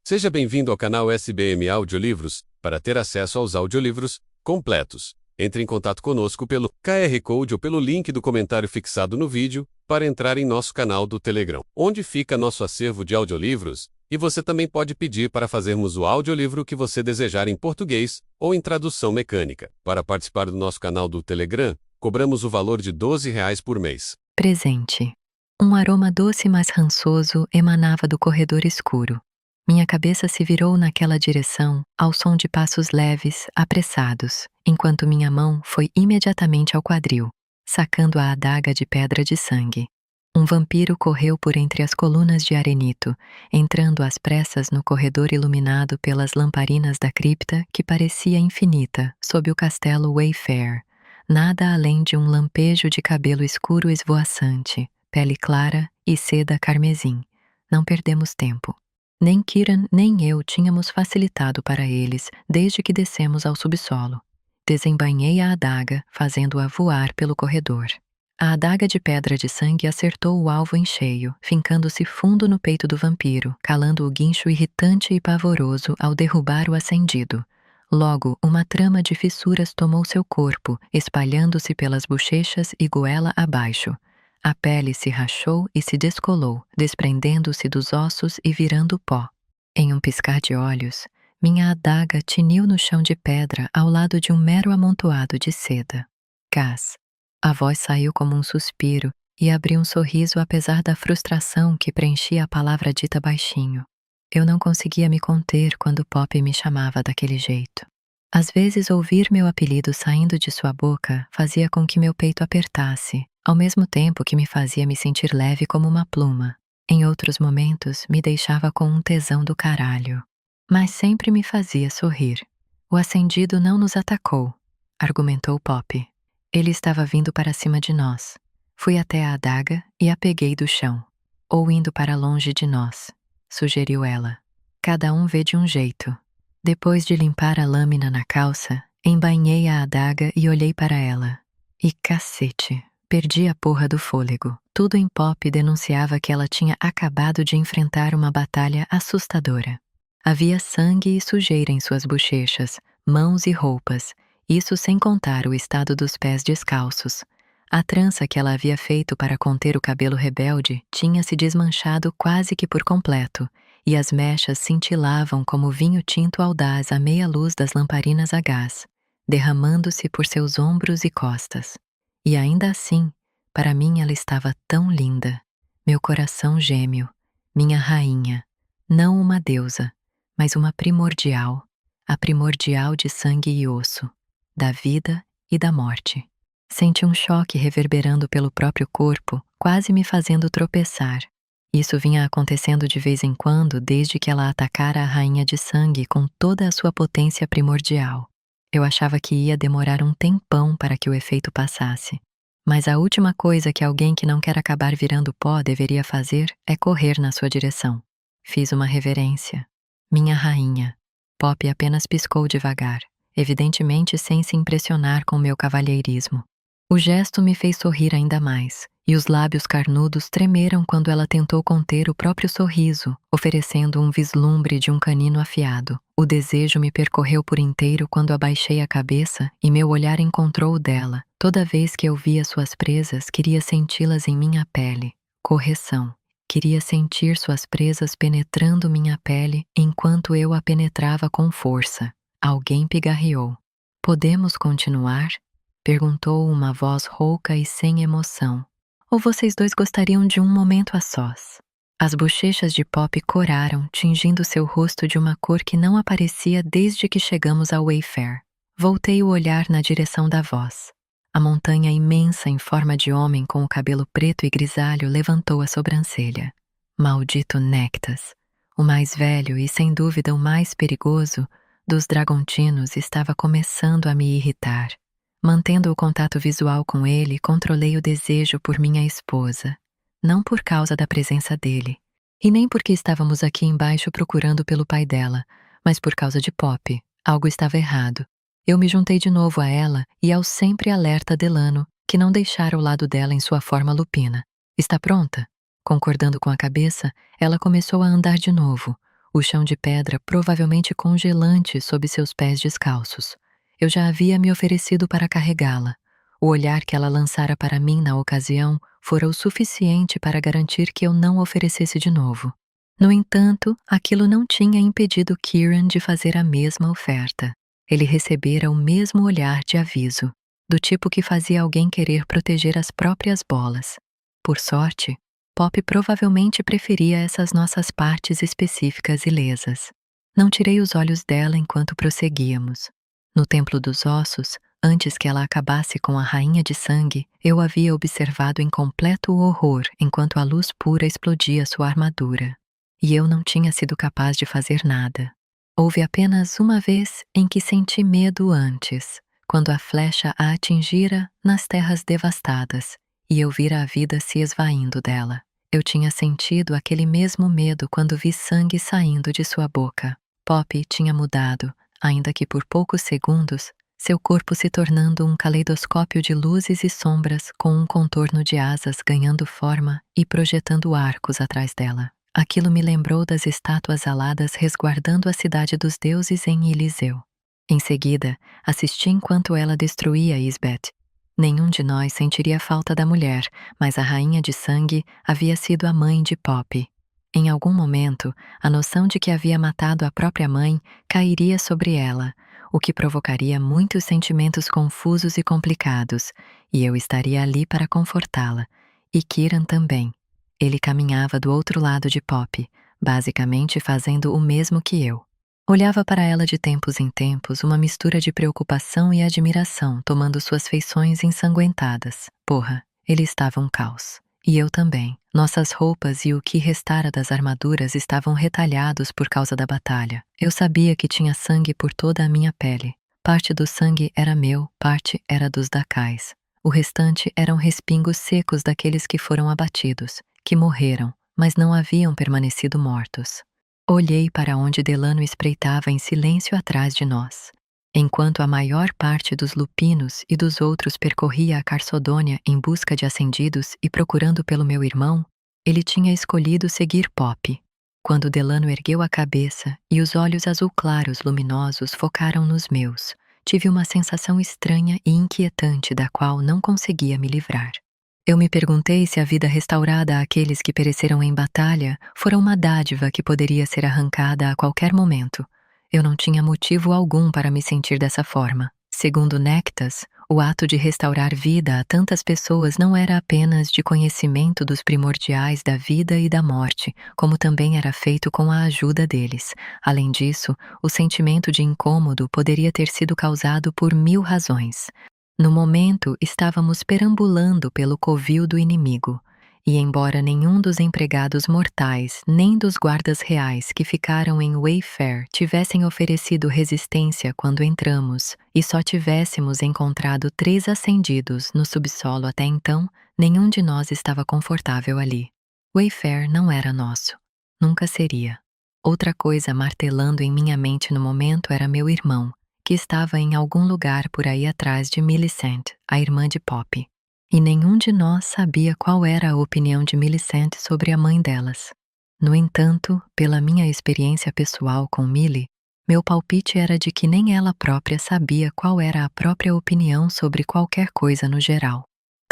Seja bem-vindo ao canal SBM Audiolivros. Para ter acesso aos audiolivros completos, entre em contato conosco pelo QR Code ou pelo link do comentário fixado no vídeo para entrar em nosso canal do Telegram, onde fica nosso acervo de audiolivros, e você também pode pedir para fazermos o audiolivro que você desejar em português ou em tradução mecânica. Para participar do nosso canal do Telegram, cobramos o valor de R$ 12 por mês. Presente. Um aroma doce mas rançoso emanava do corredor escuro. Minha cabeça se virou naquela direção ao som de passos leves, apressados, enquanto minha mão foi imediatamente ao quadril, sacando a adaga de pedra de sangue. Um vampiro correu por entre as colunas de arenito, entrando às pressas no corredor iluminado pelas lamparinas da cripta que parecia infinita sob o castelo Wayfair. Nada além de um lampejo de cabelo escuro esvoaçante, pele clara e seda carmesim. Não perdemos tempo. Nem Kiran nem eu tínhamos facilitado para eles desde que descemos ao subsolo. Desembainhei a adaga, fazendo-a voar pelo corredor. A adaga de pedra de sangue acertou o alvo em cheio, fincando-se fundo no peito do vampiro, calando o guincho irritante e pavoroso ao derrubar o acendido. Logo, uma trama de fissuras tomou seu corpo, espalhando-se pelas bochechas e goela abaixo. A pele se rachou e se descolou, desprendendo-se dos ossos e virando pó. Em um piscar de olhos, minha adaga tiniu no chão de pedra ao lado de um mero amontoado de seda. Gás. A voz saiu como um suspiro e abri um sorriso apesar da frustração que preenchia a palavra dita baixinho. Eu não conseguia me conter quando Pop me chamava daquele jeito. Às vezes, ouvir meu apelido saindo de sua boca fazia com que meu peito apertasse, ao mesmo tempo que me fazia me sentir leve como uma pluma. Em outros momentos, me deixava com um tesão do caralho. Mas sempre me fazia sorrir. O acendido não nos atacou, argumentou Pop. Ele estava vindo para cima de nós. Fui até a adaga e a peguei do chão. Ou indo para longe de nós, sugeriu ela. Cada um vê de um jeito. Depois de limpar a lâmina na calça, embainhei a adaga e olhei para ela. E cacete, perdi a porra do fôlego. Tudo em Pop denunciava que ela tinha acabado de enfrentar uma batalha assustadora. Havia sangue e sujeira em suas bochechas, mãos e roupas, isso sem contar o estado dos pés descalços. A trança que ela havia feito para conter o cabelo rebelde tinha se desmanchado quase que por completo, e as mechas cintilavam como vinho tinto audaz à meia luz das lamparinas a gás, derramando-se por seus ombros e costas. E ainda assim, para mim ela estava tão linda, meu coração gêmeo, minha rainha, não uma deusa, mas uma primordial, a primordial de sangue e osso, da vida e da morte. Senti um choque reverberando pelo próprio corpo, quase me fazendo tropeçar. Isso vinha acontecendo de vez em quando desde que ela atacara a rainha de sangue com toda a sua potência primordial. Eu achava que ia demorar um tempão para que o efeito passasse. Mas a última coisa que alguém que não quer acabar virando pó deveria fazer é correr na sua direção. Fiz uma reverência. Minha rainha. Pop apenas piscou devagar, evidentemente sem se impressionar com meu cavalheirismo. O gesto me fez sorrir ainda mais, e os lábios carnudos tremeram quando ela tentou conter o próprio sorriso, oferecendo um vislumbre de um canino afiado. O desejo me percorreu por inteiro quando abaixei a cabeça e meu olhar encontrou o dela. Toda vez que eu via suas presas, queria senti-las em minha pele. Correção. Queria sentir suas presas penetrando minha pele enquanto eu a penetrava com força. Alguém pigarreou. Podemos continuar? Perguntou uma voz rouca e sem emoção. Ou vocês dois gostariam de um momento a sós? As bochechas de Pop coraram, tingindo seu rosto de uma cor que não aparecia desde que chegamos ao Wayfair. Voltei o olhar na direção da voz. A montanha imensa em forma de homem com o cabelo preto e grisalho levantou a sobrancelha. Maldito Nectas, o mais velho e sem dúvida o mais perigoso dos dragontinos, estava começando a me irritar. Mantendo o contato visual com ele, controlei o desejo por minha esposa, não por causa da presença dele, e nem porque estávamos aqui embaixo procurando pelo pai dela, mas por causa de Pop. Algo estava errado. Eu me juntei de novo a ela e ao sempre alerta Delano, que não deixara o lado dela em sua forma lupina. Está pronta? Concordando com a cabeça, ela começou a andar de novo, o chão de pedra provavelmente congelante sob seus pés descalços. Eu já havia me oferecido para carregá-la. O olhar que ela lançara para mim na ocasião fora o suficiente para garantir que eu não oferecesse de novo. No entanto, aquilo não tinha impedido Kieran de fazer a mesma oferta. Ele recebera o mesmo olhar de aviso, do tipo que fazia alguém querer proteger as próprias bolas. Por sorte, Pop provavelmente preferia essas nossas partes específicas ilesas. Não tirei os olhos dela enquanto prosseguíamos. No Templo dos Ossos, antes que ela acabasse com a Rainha de Sangue, eu havia observado em completo horror enquanto a luz pura explodia sua armadura. E eu não tinha sido capaz de fazer nada. Houve apenas uma vez em que senti medo antes, quando a flecha a atingira nas terras devastadas e eu vira a vida se esvaindo dela. Eu tinha sentido aquele mesmo medo quando vi sangue saindo de sua boca. Pop tinha mudado, ainda que por poucos segundos, seu corpo se tornando um caleidoscópio de luzes e sombras com um contorno de asas ganhando forma e projetando arcos atrás dela. Aquilo me lembrou das estátuas aladas resguardando a cidade dos deuses em Eliseu. Em seguida, assisti enquanto ela destruía Isbeth. Nenhum de nós sentiria falta da mulher, mas a Rainha de Sangue havia sido a mãe de Pop. Em algum momento, a noção de que havia matado a própria mãe cairia sobre ela, o que provocaria muitos sentimentos confusos e complicados, e eu estaria ali para confortá-la, e Kieran também. Ele caminhava do outro lado de Pop, basicamente fazendo o mesmo que eu. Olhava para ela de tempos em tempos, uma mistura de preocupação e admiração, tomando suas feições ensanguentadas. Porra, ele estava um caos. E eu também. Nossas roupas e o que restara das armaduras estavam retalhados por causa da batalha. Eu sabia que tinha sangue por toda a minha pele. Parte do sangue era meu, parte era dos Dakais. O restante eram respingos secos daqueles que foram abatidos, que morreram, mas não haviam permanecido mortos. Olhei para onde Delano espreitava em silêncio atrás de nós. Enquanto a maior parte dos lupinos e dos outros percorria a Carsodônia em busca de ascendidos e procurando pelo meu irmão, ele tinha escolhido seguir Pop. Quando Delano ergueu a cabeça e os olhos azul claros luminosos focaram nos meus, tive uma sensação estranha e inquietante da qual não conseguia me livrar. Eu me perguntei se a vida restaurada àqueles que pereceram em batalha fora uma dádiva que poderia ser arrancada a qualquer momento. Eu não tinha motivo algum para me sentir dessa forma. Segundo Nectas, o ato de restaurar vida a tantas pessoas não era apenas de conhecimento dos primordiais da vida e da morte, como também era feito com a ajuda deles. Além disso, o sentimento de incômodo poderia ter sido causado por 1000 razões. No momento, estávamos perambulando pelo covil do inimigo, e embora nenhum dos empregados mortais nem dos guardas reais que ficaram em Wayfair tivessem oferecido resistência quando entramos e só tivéssemos encontrado 3 ascendidos no subsolo até então, nenhum de nós estava confortável ali. Wayfair não era nosso. Nunca seria. Outra coisa martelando em minha mente no momento era meu irmão, que estava em algum lugar por aí atrás de Millicent, a irmã de Pop. E nenhum de nós sabia qual era a opinião de Millicent sobre a mãe delas. No entanto, pela minha experiência pessoal com Millie, meu palpite era de que nem ela própria sabia qual era a própria opinião sobre qualquer coisa no geral.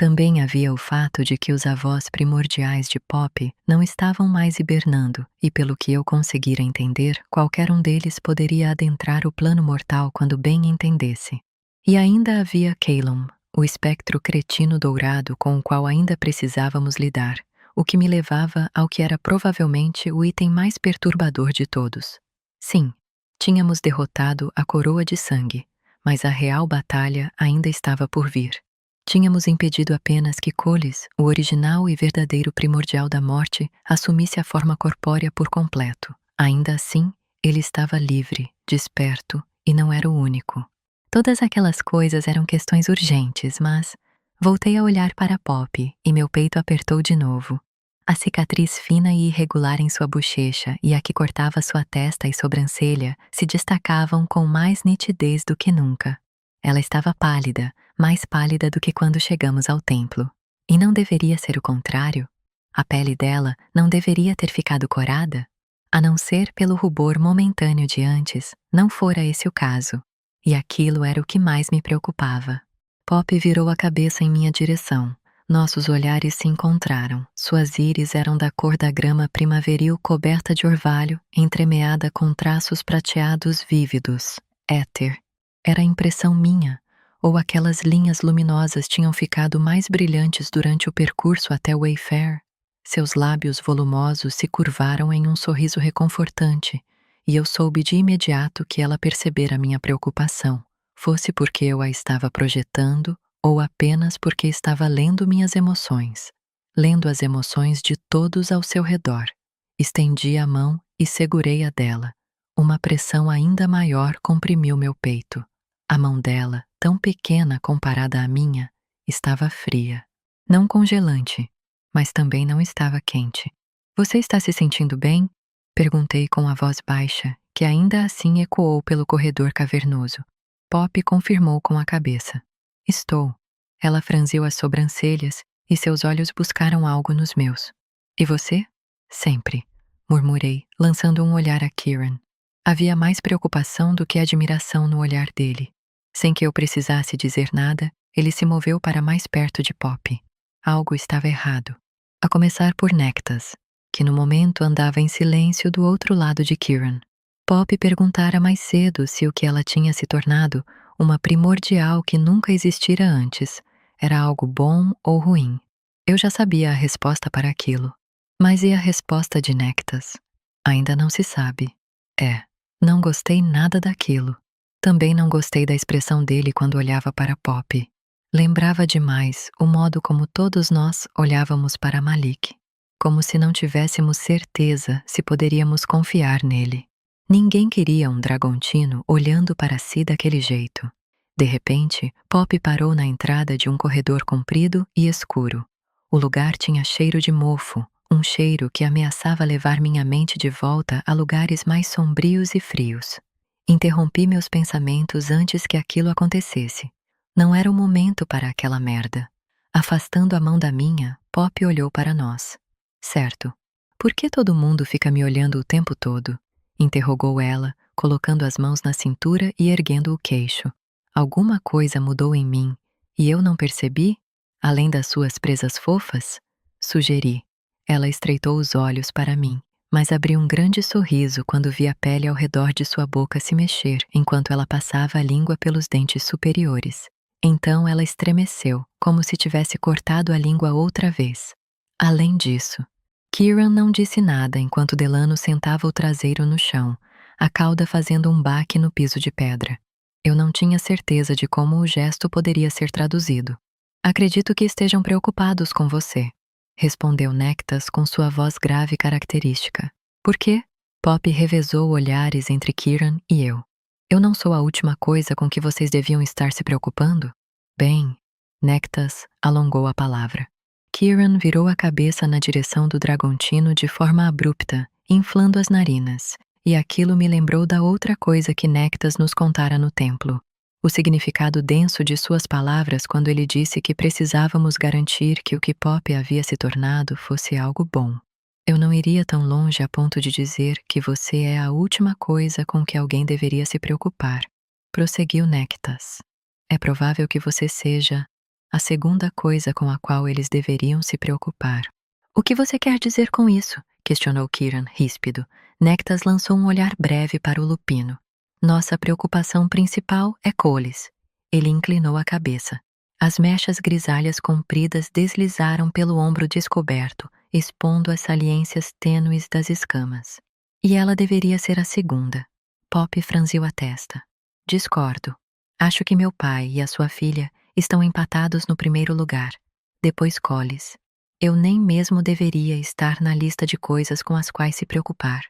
Também havia o fato de que os avós primordiais de Pop não estavam mais hibernando, e pelo que eu conseguira entender, qualquer um deles poderia adentrar o plano mortal quando bem entendesse. E ainda havia Calum, o espectro cretino dourado com o qual ainda precisávamos lidar, o que me levava ao que era provavelmente o item mais perturbador de todos. Sim, tínhamos derrotado a Coroa de Sangue, mas a real batalha ainda estava por vir. Tínhamos impedido apenas que Coles, o original e verdadeiro primordial da morte, assumisse a forma corpórea por completo. Ainda assim, ele estava livre, desperto, e não era o único. Todas aquelas coisas eram questões urgentes, mas voltei a olhar para Pop e meu peito apertou de novo. A cicatriz fina e irregular em sua bochecha e a que cortava sua testa e sobrancelha se destacavam com mais nitidez do que nunca. Ela estava pálida, mais pálida do que quando chegamos ao templo. E não deveria ser o contrário? A pele dela não deveria ter ficado corada? A não ser pelo rubor momentâneo de antes, não fora esse o caso. E aquilo era o que mais me preocupava. Pop virou a cabeça em minha direção. Nossos olhares se encontraram. Suas íris eram da cor da grama primaveril coberta de orvalho, entremeada com traços prateados vívidos. Éter. Era impressão minha, ou aquelas linhas luminosas tinham ficado mais brilhantes durante o percurso até Wayfair? Seus lábios volumosos se curvaram em um sorriso reconfortante, e eu soube de imediato que ela percebera minha preocupação, fosse porque eu a estava projetando ou apenas porque estava lendo minhas emoções, lendo as emoções de todos ao seu redor. Estendi a mão e segurei a dela. Uma pressão ainda maior comprimiu meu peito. A mão dela, tão pequena comparada à minha, estava fria. Não congelante, mas também não estava quente. Você está se sentindo bem? Perguntei com a voz baixa, que ainda assim ecoou pelo corredor cavernoso. Pop confirmou com a cabeça. Estou. Ela franziu as sobrancelhas e seus olhos buscaram algo nos meus. E você? Sempre, murmurei, lançando um olhar a Kieran. Havia mais preocupação do que admiração no olhar dele. Sem que eu precisasse dizer nada, ele se moveu para mais perto de Pop. Algo estava errado. A começar por Nectas, que no momento andava em silêncio do outro lado de Kieran. Pop perguntara mais cedo se o que ela tinha se tornado, uma primordial que nunca existira antes, era algo bom ou ruim. Eu já sabia a resposta para aquilo. Mas e a resposta de Nectas? Ainda não se sabe. Não gostei nada daquilo. Também não gostei da expressão dele quando olhava para Pop. Lembrava demais o modo como todos nós olhávamos para Malik, como se não tivéssemos certeza se poderíamos confiar nele. Ninguém queria um dragontino olhando para si daquele jeito. De repente, Pop parou na entrada de um corredor comprido e escuro. O lugar tinha cheiro de mofo, um cheiro que ameaçava levar minha mente de volta a lugares mais sombrios e frios. Interrompi meus pensamentos antes que aquilo acontecesse. Não era o momento para aquela merda. Afastando a mão da minha, Pop olhou para nós. Certo. Por que todo mundo fica me olhando o tempo todo? Interrogou ela, colocando as mãos na cintura e erguendo o queixo. Alguma coisa mudou em mim, e eu não percebi? Além das suas presas fofas? Sugeri. Ela estreitou os olhos para mim, mas abriu um grande sorriso quando vi a pele ao redor de sua boca se mexer enquanto ela passava a língua pelos dentes superiores. Então ela estremeceu, como se tivesse cortado a língua outra vez. Além disso, Kieran não disse nada enquanto Delano sentava o traseiro no chão, a cauda fazendo um baque no piso de pedra. Eu não tinha certeza de como o gesto poderia ser traduzido. Acredito que estejam preocupados com você, respondeu Nectas com sua voz grave característica. Por quê? Pop revezou olhares entre Kieran e eu. Eu não sou a última coisa com que vocês deviam estar se preocupando? Bem, Nectas alongou a palavra. Kieran virou a cabeça na direção do dragontino de forma abrupta, inflando as narinas, e aquilo me lembrou da outra coisa que Nectas nos contara no templo. O significado denso de suas palavras quando ele disse que precisávamos garantir que o que Pop havia se tornado fosse algo bom. Eu não iria tão longe a ponto de dizer que você é a última coisa com que alguém deveria se preocupar, prosseguiu Nectas. É provável que você seja a segunda coisa com a qual eles deveriam se preocupar. O que você quer dizer com isso? Questionou Kieran, ríspido. Nectas lançou um olhar breve para o lupino. Nossa preocupação principal é Coles. Ele inclinou a cabeça. As mechas grisalhas compridas deslizaram pelo ombro descoberto, expondo as saliências tênues das escamas. E ela deveria ser a segunda. Pop franziu a testa. Discordo. Acho que meu pai e a sua filha estão empatados no primeiro lugar. Depois Coles. Eu nem mesmo deveria estar na lista de coisas com as quais se preocupar.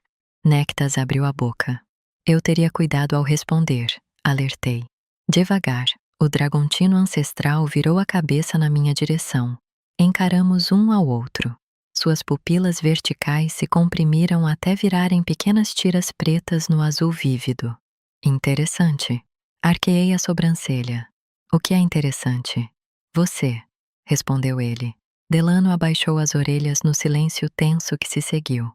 Nectas abriu a boca. Eu teria cuidado ao responder, alertei. Devagar, o dragontino ancestral virou a cabeça na minha direção. Encaramos um ao outro. Suas pupilas verticais se comprimiram até virarem pequenas tiras pretas no azul vívido. Interessante. Arqueei a sobrancelha. O que é interessante? Você, respondeu ele. Delano abaixou as orelhas no silêncio tenso que se seguiu.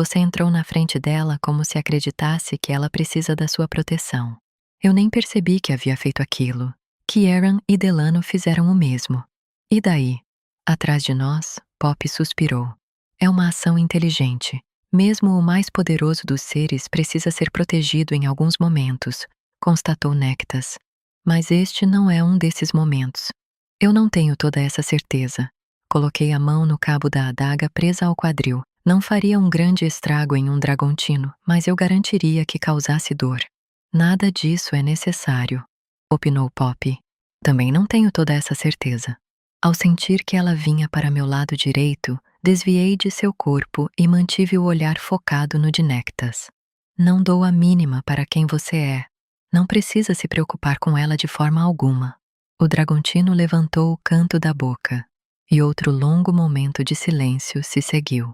Você entrou na frente dela como se acreditasse que ela precisa da sua proteção. Eu nem percebi que havia feito aquilo. Kieran e Delano fizeram o mesmo. E daí? Atrás de nós, Pop suspirou. É uma ação inteligente. Mesmo o mais poderoso dos seres precisa ser protegido em alguns momentos, constatou Nectas. Mas este não é um desses momentos. Eu não tenho toda essa certeza. Coloquei a mão no cabo da adaga presa ao quadril. Não faria um grande estrago em um dragontino, mas eu garantiria que causasse dor. Nada disso é necessário, opinou Pop. Também não tenho toda essa certeza. Ao sentir que ela vinha para meu lado direito, desviei de seu corpo e mantive o olhar focado no de Nectas. Não dou a mínima para quem você é. Não precisa se preocupar com ela de forma alguma. O dragontino levantou o canto da boca, e outro longo momento de silêncio se seguiu.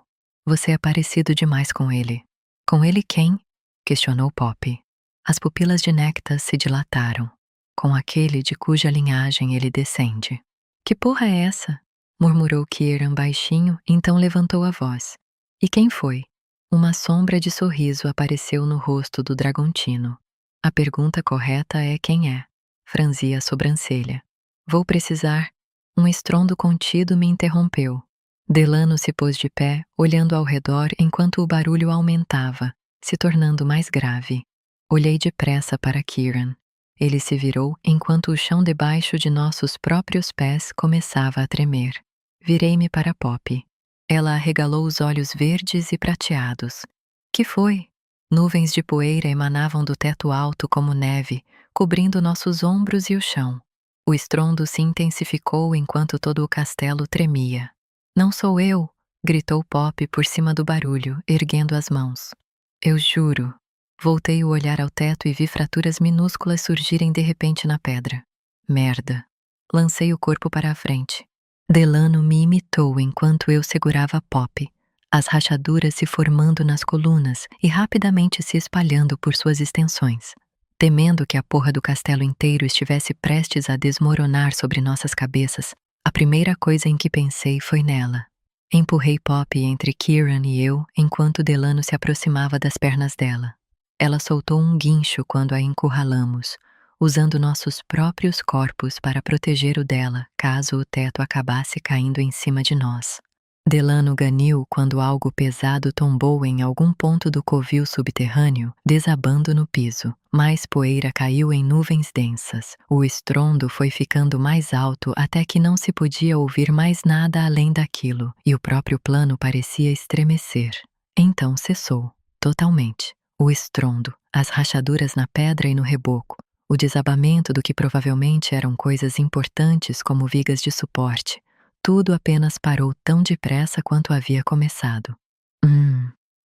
Você é parecido demais com ele. Com ele quem? Questionou Pop. As pupilas de Nectas se dilataram. Com aquele de cuja linhagem ele descende. Que porra é essa? Murmurou Kieran baixinho, então levantou a voz. E quem foi? Uma sombra de sorriso apareceu no rosto do dragontino. A pergunta correta é quem é. Franzia a sobrancelha. Vou precisar. Um estrondo contido me interrompeu. Delano se pôs de pé, olhando ao redor enquanto o barulho aumentava, se tornando mais grave. Olhei depressa para Kieran. Ele se virou enquanto o chão debaixo de nossos próprios pés começava a tremer. Virei-me para Pop. Ela arregalou os olhos verdes e prateados. Que foi? Nuvens de poeira emanavam do teto alto como neve, cobrindo nossos ombros e o chão. O estrondo se intensificou enquanto todo o castelo tremia. Não sou eu, gritou Pop por cima do barulho, erguendo as mãos. Eu juro. Voltei o olhar ao teto e vi fraturas minúsculas surgirem de repente na pedra. Merda. Lancei o corpo para a frente. Delano me imitou enquanto eu segurava Pop, as rachaduras se formando nas colunas e rapidamente se espalhando por suas extensões. Temendo que a porra do castelo inteiro estivesse prestes a desmoronar sobre nossas cabeças, a primeira coisa em que pensei foi nela. Empurrei Pop entre Kieran e eu enquanto Delano se aproximava das pernas dela. Ela soltou um guincho quando a encurralamos, usando nossos próprios corpos para proteger o dela caso o teto acabasse caindo em cima de nós. Delano ganiu quando algo pesado tombou em algum ponto do covil subterrâneo, desabando no piso. Mais poeira caiu em nuvens densas. O estrondo foi ficando mais alto até que não se podia ouvir mais nada além daquilo, e o próprio plano parecia estremecer. Então cessou, totalmente. O estrondo, as rachaduras na pedra e no reboco, o desabamento do que provavelmente eram coisas importantes como vigas de suporte. Tudo apenas parou tão depressa quanto havia começado.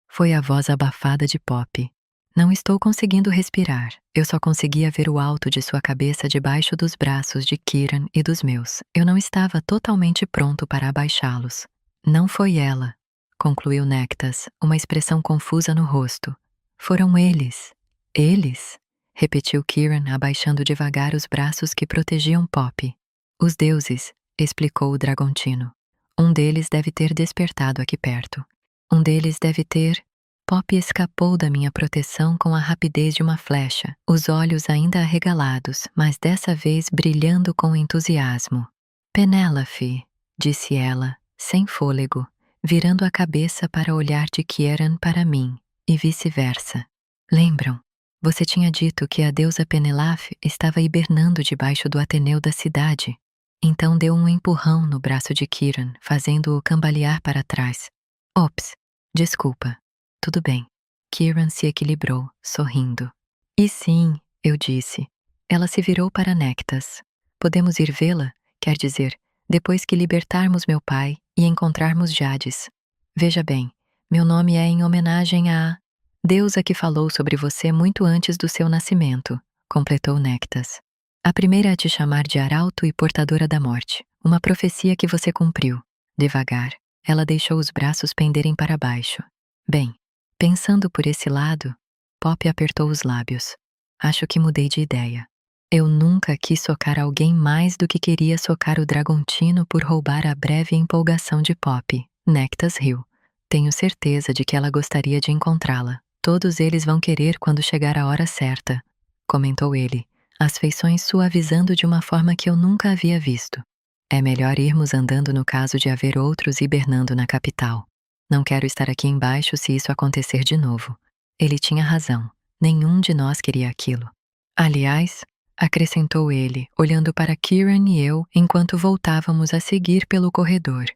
Foi a voz abafada de Pop. Não estou conseguindo respirar. Eu só conseguia ver o alto de sua cabeça debaixo dos braços de Kieran e dos meus. Eu não estava totalmente pronto para abaixá-los. Não foi ela, concluiu Nectas, uma expressão confusa no rosto. Foram eles. Eles? Repetiu Kieran, abaixando devagar os braços que protegiam Pop. Os deuses, explicou o dragontino. Um deles deve ter despertado aqui perto. Um deles deve ter... Pop escapou da minha proteção com a rapidez de uma flecha, os olhos ainda arregalados, mas dessa vez brilhando com entusiasmo. Penélope, disse ela, sem fôlego, virando a cabeça para olhar de Kieran para mim, e vice-versa. Lembram? Você tinha dito que a deusa Penélope estava hibernando debaixo do Ateneu da cidade. Então deu um empurrão no braço de Kieran, fazendo-o cambalear para trás. Ops, desculpa. Tudo bem. Kieran se equilibrou, sorrindo. E sim, eu disse. Ela se virou para Nectas. Podemos ir vê-la? Quer dizer, depois que libertarmos meu pai e encontrarmos Jades. Veja bem, meu nome é em homenagem à deusa que falou sobre você muito antes do seu nascimento, completou Nectas. A primeira a te chamar de arauto e portadora da morte, uma profecia que você cumpriu. Devagar, ela deixou os braços penderem para baixo. Bem, pensando por esse lado, Pop apertou os lábios. Acho que mudei de ideia. Eu nunca quis socar alguém mais do que queria socar o dragontino por roubar a breve empolgação de Pop. Nectas riu. Tenho certeza de que ela gostaria de encontrá-la. Todos eles vão querer quando chegar a hora certa, comentou ele, as feições suavizando de uma forma que eu nunca havia visto. É melhor irmos andando no caso de haver outros hibernando na capital. Não quero estar aqui embaixo se isso acontecer de novo. Ele tinha razão. Nenhum de nós queria aquilo. Aliás, acrescentou ele, olhando para Kieran e eu enquanto voltávamos a seguir pelo corredor.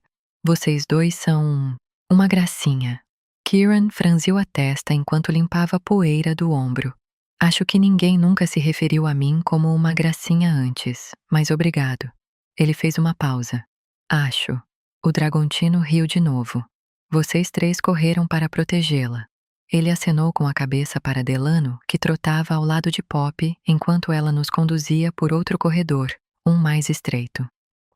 Vocês dois são uma gracinha. Kieran franziu a testa enquanto limpava a poeira do ombro. Acho que ninguém nunca se referiu a mim como uma gracinha antes, mas obrigado. Ele fez uma pausa. Acho. O Dragontino riu de novo. Vocês três correram para protegê-la. Ele acenou com a cabeça para Delano, que trotava ao lado de Poppy enquanto ela nos conduzia por outro corredor, um mais estreito.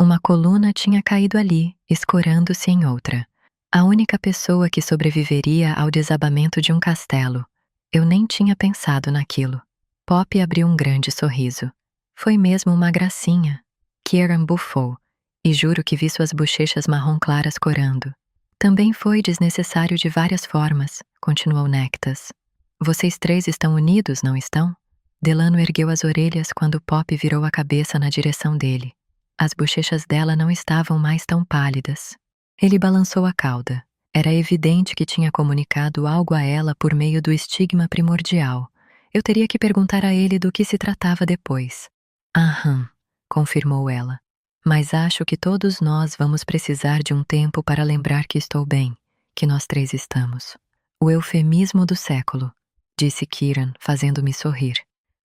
Uma coluna tinha caído ali, escorando-se em outra. A única pessoa que sobreviveria ao desabamento de um castelo. Eu nem tinha pensado naquilo. Poppy abriu um grande sorriso. Foi mesmo uma gracinha. Kieran bufou, e juro que vi suas bochechas marrom claras corando. Também foi desnecessário de várias formas, continuou Nectas. Vocês três estão unidos, não estão? Delano ergueu as orelhas quando Poppy virou a cabeça na direção dele. As bochechas dela não estavam mais tão pálidas. Ele balançou a cauda. Era evidente que tinha comunicado algo a ela por meio do estigma primordial. Eu teria que perguntar a ele do que se tratava depois. Aham, confirmou ela. Mas acho que todos nós vamos precisar de um tempo para lembrar que estou bem, que nós três estamos. O eufemismo do século, disse Kieran, fazendo-me sorrir.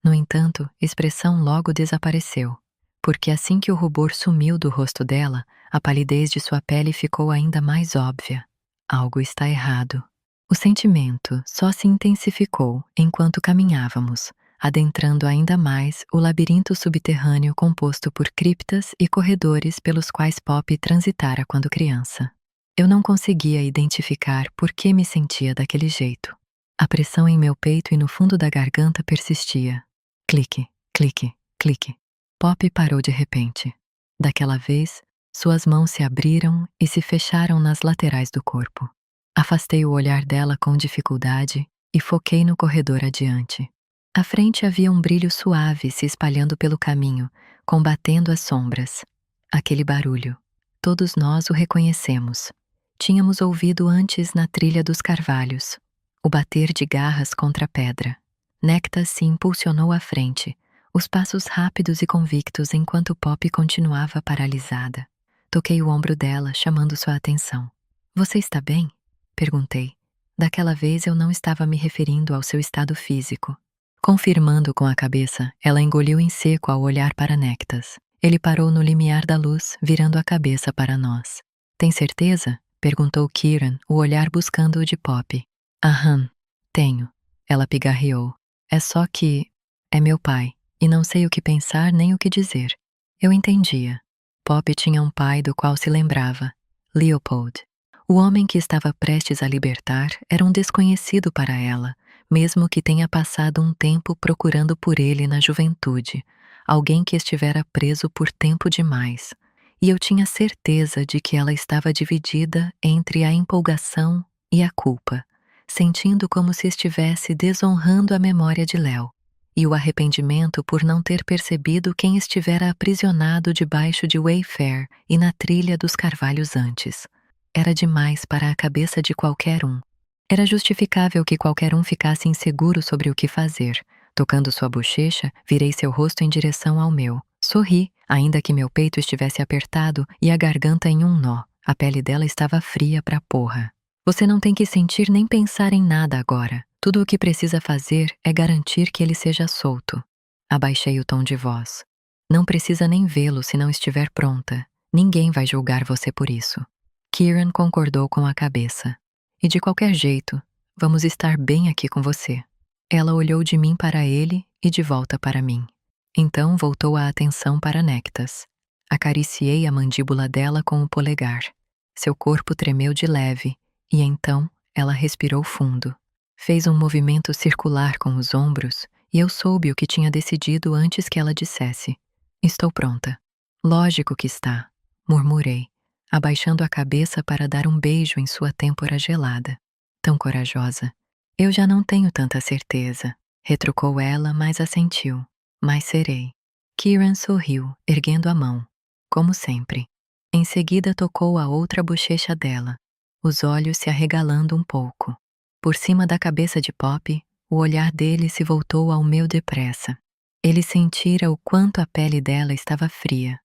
No entanto, expressão logo desapareceu, porque assim que o rubor sumiu do rosto dela, a palidez de sua pele ficou ainda mais óbvia. Algo está errado. O sentimento só se intensificou enquanto caminhávamos, adentrando ainda mais o labirinto subterrâneo composto por criptas e corredores pelos quais Poppy transitara quando criança. Eu não conseguia identificar por que me sentia daquele jeito. A pressão em meu peito e no fundo da garganta persistia. Clique, clique, clique. Poppy parou de repente. Daquela vez, suas mãos se abriram e se fecharam nas laterais do corpo. Afastei o olhar dela com dificuldade e foquei no corredor adiante. À frente havia um brilho suave se espalhando pelo caminho, combatendo as sombras. Aquele barulho. Todos nós o reconhecemos. Tínhamos ouvido antes na trilha dos carvalhos. O bater de garras contra a pedra. Nectas se impulsionou à frente, os passos rápidos e convictos enquanto Poppy continuava paralisada. Toquei o ombro dela, chamando sua atenção. Você está bem? Perguntei. Daquela vez eu não estava me referindo ao seu estado físico. Confirmando com a cabeça, ela engoliu em seco ao olhar para Nectas. Ele parou no limiar da luz, virando a cabeça para nós. Tem certeza? Perguntou Kieran, o olhar buscando o de Poppy. Aham, tenho. Ela pigarreou. É só que... é meu pai, e não sei o que pensar nem o que dizer. Eu entendia. Poppy tinha um pai do qual se lembrava. Leopold. O homem que estava prestes a libertar era um desconhecido para ela, mesmo que tenha passado um tempo procurando por ele na juventude, alguém que estivera preso por tempo demais. E eu tinha certeza de que ela estava dividida entre a empolgação e a culpa, sentindo como se estivesse desonrando a memória de Léo, e o arrependimento por não ter percebido quem estivera aprisionado debaixo de Wayfair e na trilha dos carvalhos antes. Era demais para a cabeça de qualquer um. Era justificável que qualquer um ficasse inseguro sobre o que fazer. Tocando sua bochecha, virei seu rosto em direção ao meu. Sorri, ainda que meu peito estivesse apertado e a garganta em um nó. A pele dela estava fria pra porra. Você não tem que sentir nem pensar em nada agora. Tudo o que precisa fazer é garantir que ele seja solto. Abaixei o tom de voz. Não precisa nem vê-lo se não estiver pronta. Ninguém vai julgar você por isso. Kieran concordou com a cabeça. E de qualquer jeito, vamos estar bem aqui com você. Ela olhou de mim para ele e de volta para mim. Então voltou a atenção para Nectas. Acariciei a mandíbula dela com o polegar. Seu corpo tremeu de leve, e então ela respirou fundo. Fez um movimento circular com os ombros, e eu soube o que tinha decidido antes que ela dissesse. Estou pronta. Lógico que está, murmurei. abaixando a cabeça para dar um beijo em sua têmpora gelada. Tão corajosa. Eu já não tenho tanta certeza, retrucou ela, mas assentiu. Mas serei. Kieran sorriu, erguendo a mão. Como sempre. Em seguida tocou a outra bochecha dela, os olhos se arregalando um pouco. Por cima da cabeça de Pop, o olhar dele se voltou ao meu depressa. Ele sentira o quanto a pele dela estava fria.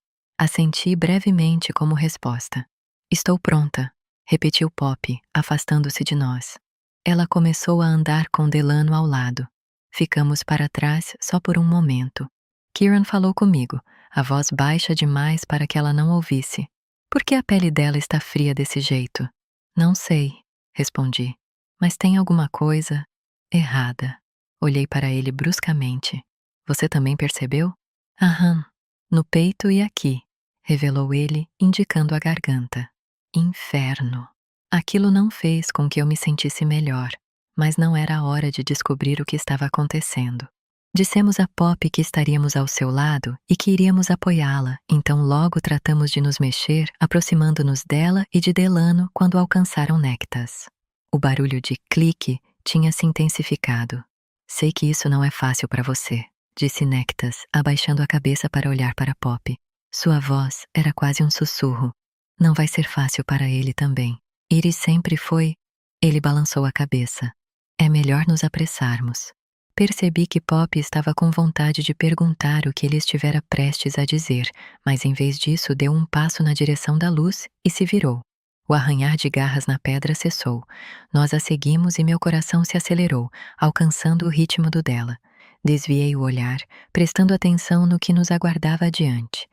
Assenti brevemente como resposta. Estou pronta, repetiu Pop, afastando-se de nós. Ela começou a andar com Delano ao lado. Ficamos para trás só por um momento. Kieran falou comigo, a voz baixa demais para que ela não ouvisse. Por que a pele dela está fria desse jeito? Não sei, respondi. Mas tem alguma coisa errada. Olhei para ele bruscamente. Você também percebeu? Aham. No peito e aqui, revelou ele, indicando a garganta. Inferno. Aquilo não fez com que eu me sentisse melhor, mas não era a hora de descobrir o que estava acontecendo. Dissemos a Pop que estaríamos ao seu lado e que iríamos apoiá-la, então logo tratamos de nos mexer, aproximando-nos dela e de Delano quando alcançaram Nectas. O barulho de clique tinha se intensificado. Sei que isso não é fácil para você, disse Nectas, abaixando a cabeça para olhar para Pop. Sua voz era quase um sussurro. Não vai ser fácil para ele também. Iris sempre foi... Ele balançou a cabeça. É melhor nos apressarmos. Percebi que Pop estava com vontade de perguntar o que ele estivera prestes a dizer, mas em vez disso deu um passo na direção da luz e se virou. O arranhar de garras na pedra cessou. Nós a seguimos e meu coração se acelerou, alcançando o ritmo do dela. Desviei o olhar, prestando atenção no que nos aguardava adiante.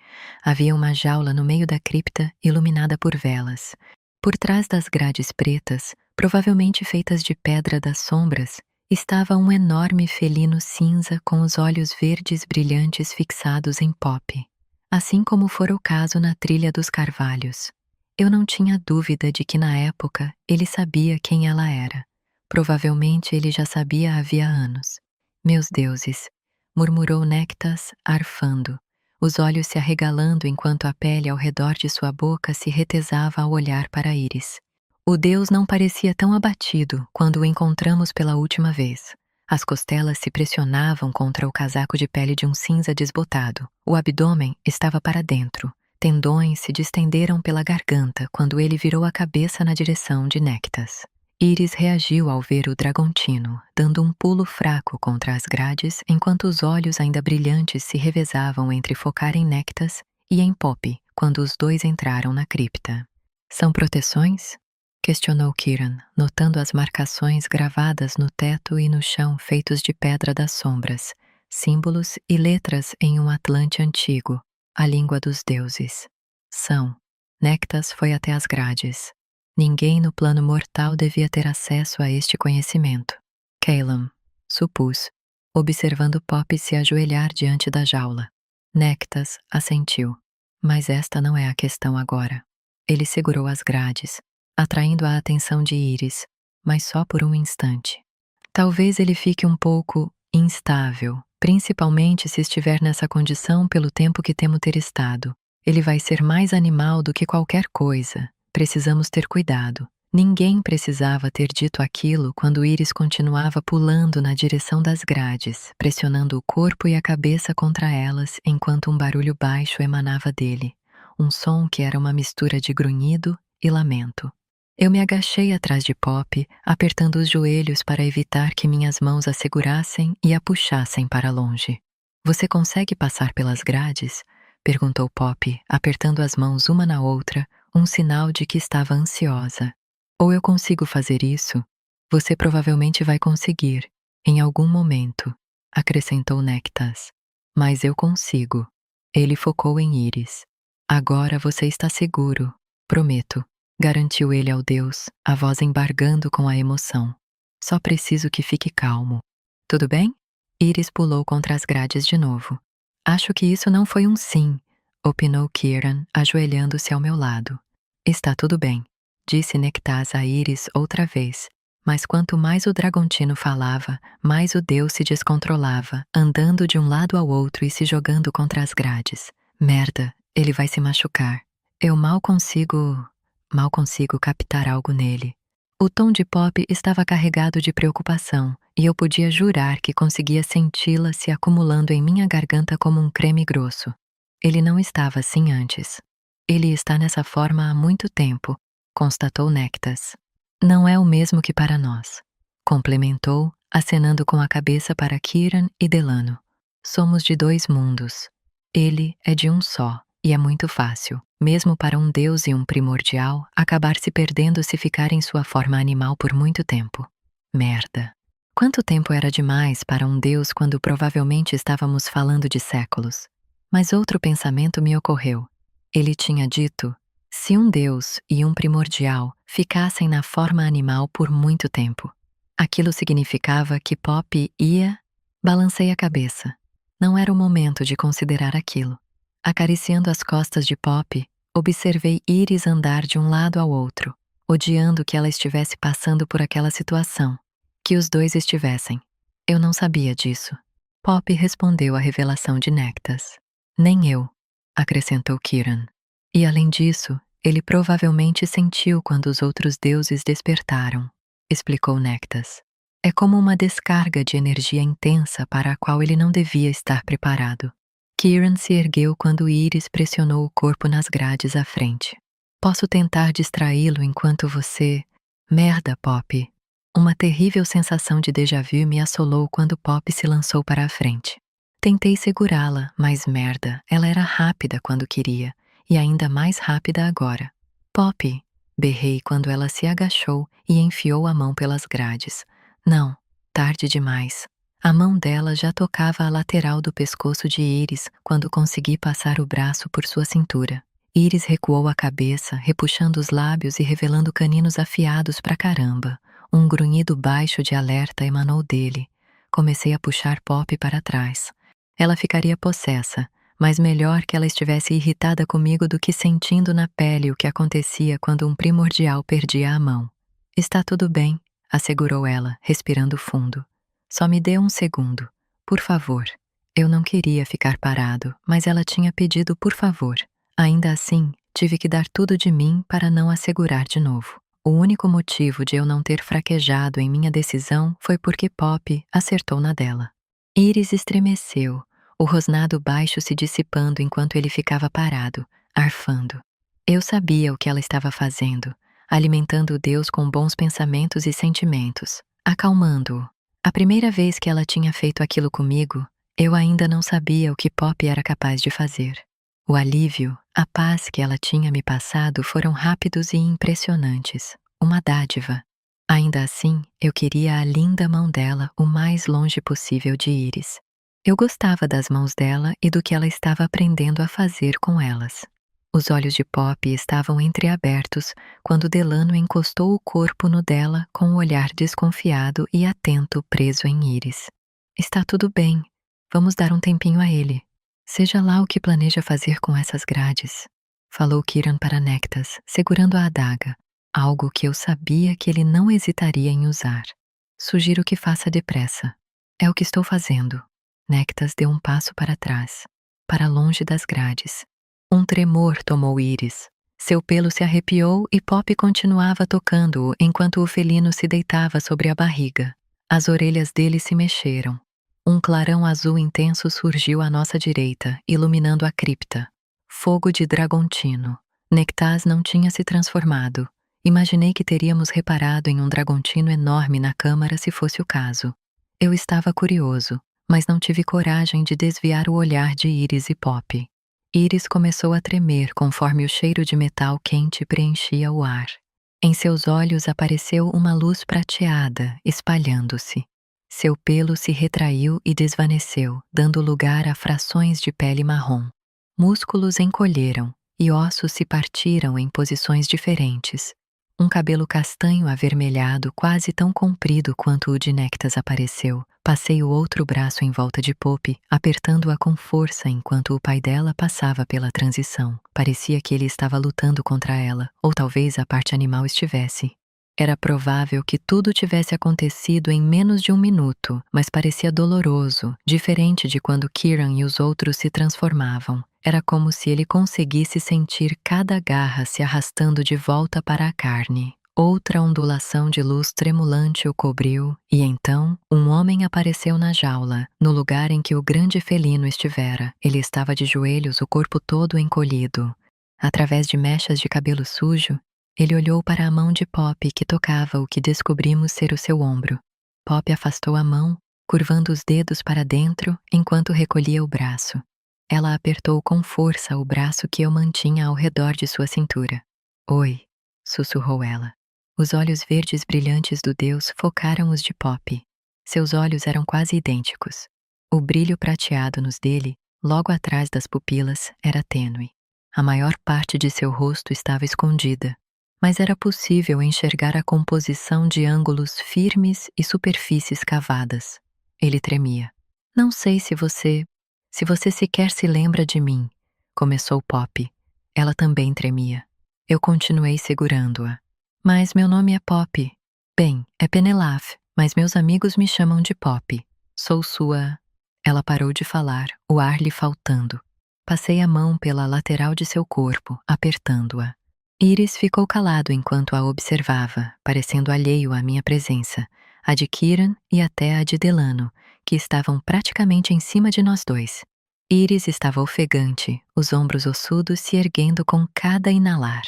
Havia uma jaula no meio da cripta, iluminada por velas. Por trás das grades pretas, provavelmente feitas de pedra das sombras, estava um enorme felino cinza com os olhos verdes brilhantes fixados em Pop, assim como fora o caso na trilha dos carvalhos. Eu não tinha dúvida de que na época ele sabia quem ela era. Provavelmente ele já sabia havia anos. Meus deuses, murmurou Nectas, arfando, os olhos se arregalando enquanto a pele ao redor de sua boca se retesava ao olhar para Iris. O deus não parecia tão abatido quando o encontramos pela última vez. As costelas se pressionavam contra o casaco de pele de um cinza desbotado. O abdômen estava para dentro. Tendões se distenderam pela garganta quando ele virou a cabeça na direção de Nectas. Iris reagiu ao ver o Dragontino, dando um pulo fraco contra as grades enquanto os olhos ainda brilhantes se revezavam entre focar em Nectas e em Pop quando os dois entraram na cripta. São proteções? Questionou Kieran, notando as marcações gravadas no teto e no chão feitos de pedra das sombras, símbolos e letras em um Atlante antigo, a língua dos deuses. São. Nectas foi até as grades. Ninguém no plano mortal devia ter acesso a este conhecimento. Caleb, supus, observando Pop se ajoelhar diante da jaula. Nectas assentiu. Mas esta não é a questão agora. Ele segurou as grades, atraindo a atenção de Iris, mas só por um instante. Talvez ele fique um pouco instável, principalmente se estiver nessa condição pelo tempo que temo ter estado. Ele vai ser mais animal do que qualquer coisa. Precisamos ter cuidado. Ninguém precisava ter dito aquilo quando Iris continuava pulando na direção das grades, pressionando o corpo e a cabeça contra elas enquanto um barulho baixo emanava dele, um som que era uma mistura de grunhido e lamento. Eu me agachei atrás de Pop, apertando os joelhos para evitar que minhas mãos a segurassem e a puxassem para longe. Você consegue passar pelas grades? Perguntou Pop, apertando as mãos uma na outra, um sinal de que estava ansiosa. Ou eu consigo fazer isso? Você provavelmente vai conseguir, em algum momento, acrescentou Nectas. Mas eu consigo. Ele focou em Iris. Agora você está seguro, prometo. Garantiu ele ao deus, a voz embargando com a emoção. Só preciso que fique calmo. Tudo bem? Iris pulou contra as grades de novo. Acho que isso não foi um sim, opinou Kieran, ajoelhando-se ao meu lado. Está tudo bem, disse Nectas a Iris outra vez, mas quanto mais o Dragontino falava, mais o deus se descontrolava, andando de um lado ao outro e se jogando contra as grades. Merda, ele vai se machucar. Eu mal consigo captar algo nele. O tom de Pop estava carregado de preocupação, e eu podia jurar que conseguia senti-la se acumulando em minha garganta como um creme grosso. Ele não estava assim antes. Ele está nessa forma há muito tempo, constatou Nectas. Não é o mesmo que para nós, complementou, acenando com a cabeça para Kieran e Delano. Somos de dois mundos. Ele é de um só, e é muito fácil, mesmo para um deus e um primordial, acabar se perdendo se ficar em sua forma animal por muito tempo. Merda. Quanto tempo era demais para um deus quando provavelmente estávamos falando de séculos? Mas outro pensamento me ocorreu. Ele tinha dito: se um deus e um primordial ficassem na forma animal por muito tempo, aquilo significava que Pop ia... Balancei a cabeça. Não era o momento de considerar aquilo. Acariciando as costas de Pop, observei Iris andar de um lado ao outro, odiando que ela estivesse passando por aquela situação. Que os dois estivessem. Eu não sabia disso. Pop respondeu à revelação de Nectas. Nem eu, acrescentou Kieran. E além disso, ele provavelmente sentiu quando os outros deuses despertaram, explicou Nectas. É como uma descarga de energia intensa para a qual ele não devia estar preparado. Kieran se ergueu quando Iris pressionou o corpo nas grades à frente. Posso tentar distraí-lo enquanto você... Merda, Pop. Uma terrível sensação de déjà-vu me assolou quando Pop se lançou para a frente. Tentei segurá-la, mas merda, ela era rápida quando queria, e ainda mais rápida agora. Pop, berrei quando ela se agachou e enfiou a mão pelas grades. Não, tarde demais. A mão dela já tocava a lateral do pescoço de Iris quando consegui passar o braço por sua cintura. Iris recuou a cabeça, repuxando os lábios e revelando caninos afiados pra caramba. Um grunhido baixo de alerta emanou dele. Comecei a puxar Pop para trás. Ela ficaria possessa, mas melhor que ela estivesse irritada comigo do que sentindo na pele o que acontecia quando um primordial perdia a mão. Está tudo bem, assegurou ela, respirando fundo. Só me dê um segundo, por favor. Eu não queria ficar parado, mas ela tinha pedido por favor. Ainda assim, tive que dar tudo de mim para não a segurar de novo. O único motivo de eu não ter fraquejado em minha decisão foi porque Pop acertou na dela. Iris estremeceu, o rosnado baixo se dissipando enquanto ele ficava parado, arfando. Eu sabia o que ela estava fazendo, alimentando o Deus com bons pensamentos e sentimentos, acalmando-o. A primeira vez que ela tinha feito aquilo comigo, eu ainda não sabia o que Pop era capaz de fazer. O alívio, a paz que ela tinha me passado foram rápidos e impressionantes, uma dádiva. Ainda assim, eu queria a linda mão dela o mais longe possível de Iris. Eu gostava das mãos dela e do que ela estava aprendendo a fazer com elas. Os olhos de Pop estavam entreabertos quando Delano encostou o corpo no dela com um olhar desconfiado e atento preso em Iris. Está tudo bem, vamos dar um tempinho a ele. Seja lá o que planeja fazer com essas grades, falou Kieran para Nectas, segurando a adaga, algo que eu sabia que ele não hesitaria em usar. Sugiro que faça depressa. É o que estou fazendo. Nectas deu um passo para trás, para longe das grades. Um tremor tomou Iris. Seu pelo se arrepiou e Pop continuava tocando-o enquanto o felino se deitava sobre a barriga. As orelhas dele se mexeram. Um clarão azul intenso surgiu à nossa direita, iluminando a cripta. Fogo de Dragontino. Nectas não tinha se transformado. Imaginei que teríamos reparado em um Dragontino enorme na câmara se fosse o caso. Eu estava curioso, mas não tive coragem de desviar o olhar de Iris e Pop. Iris começou a tremer conforme o cheiro de metal quente preenchia o ar. Em seus olhos apareceu uma luz prateada, espalhando-se. Seu pelo se retraiu e desvaneceu, dando lugar a frações de pele marrom. Músculos encolheram e ossos se partiram em posições diferentes. Um cabelo castanho avermelhado, quase tão comprido quanto o de Nectas, apareceu. Passei o outro braço em volta de Pop, apertando-a com força enquanto o pai dela passava pela transição. Parecia que ele estava lutando contra ela, ou talvez a parte animal estivesse. Era provável que tudo tivesse acontecido em menos de um minuto, mas parecia doloroso, diferente de quando Kieran e os outros se transformavam. Era como se ele conseguisse sentir cada garra se arrastando de volta para a carne. Outra ondulação de luz tremulante o cobriu, e então um homem apareceu na jaula, no lugar em que o grande felino estivera. Ele estava de joelhos, o corpo todo encolhido. Através de mechas de cabelo sujo, ele olhou para a mão de Pop que tocava o que descobrimos ser o seu ombro. Pop afastou a mão, curvando os dedos para dentro enquanto recolhia o braço. Ela apertou com força o braço que eu mantinha ao redor de sua cintura. "Oi", sussurrou ela. Os olhos verdes brilhantes do Deus focaram os de Pop. Seus olhos eram quase idênticos. O brilho prateado nos dele, logo atrás das pupilas, era tênue. A maior parte de seu rosto estava escondida, mas era possível enxergar a composição de ângulos firmes e superfícies cavadas. Ele tremia. "Não sei se você sequer se lembra de mim", começou Pop. Ela também tremia. Eu continuei segurando-a. "Mas meu nome é Pop." "Bem, é Penelaf, mas meus amigos me chamam de Pop. Sou sua..." Ela parou de falar, o ar lhe faltando. Passei a mão pela lateral de seu corpo, apertando-a. Iris ficou calado enquanto a observava, parecendo alheio à minha presença, a de Kieran e até a de Delano, que estavam praticamente em cima de nós dois. Iris estava ofegante, os ombros ossudos se erguendo com cada inalar.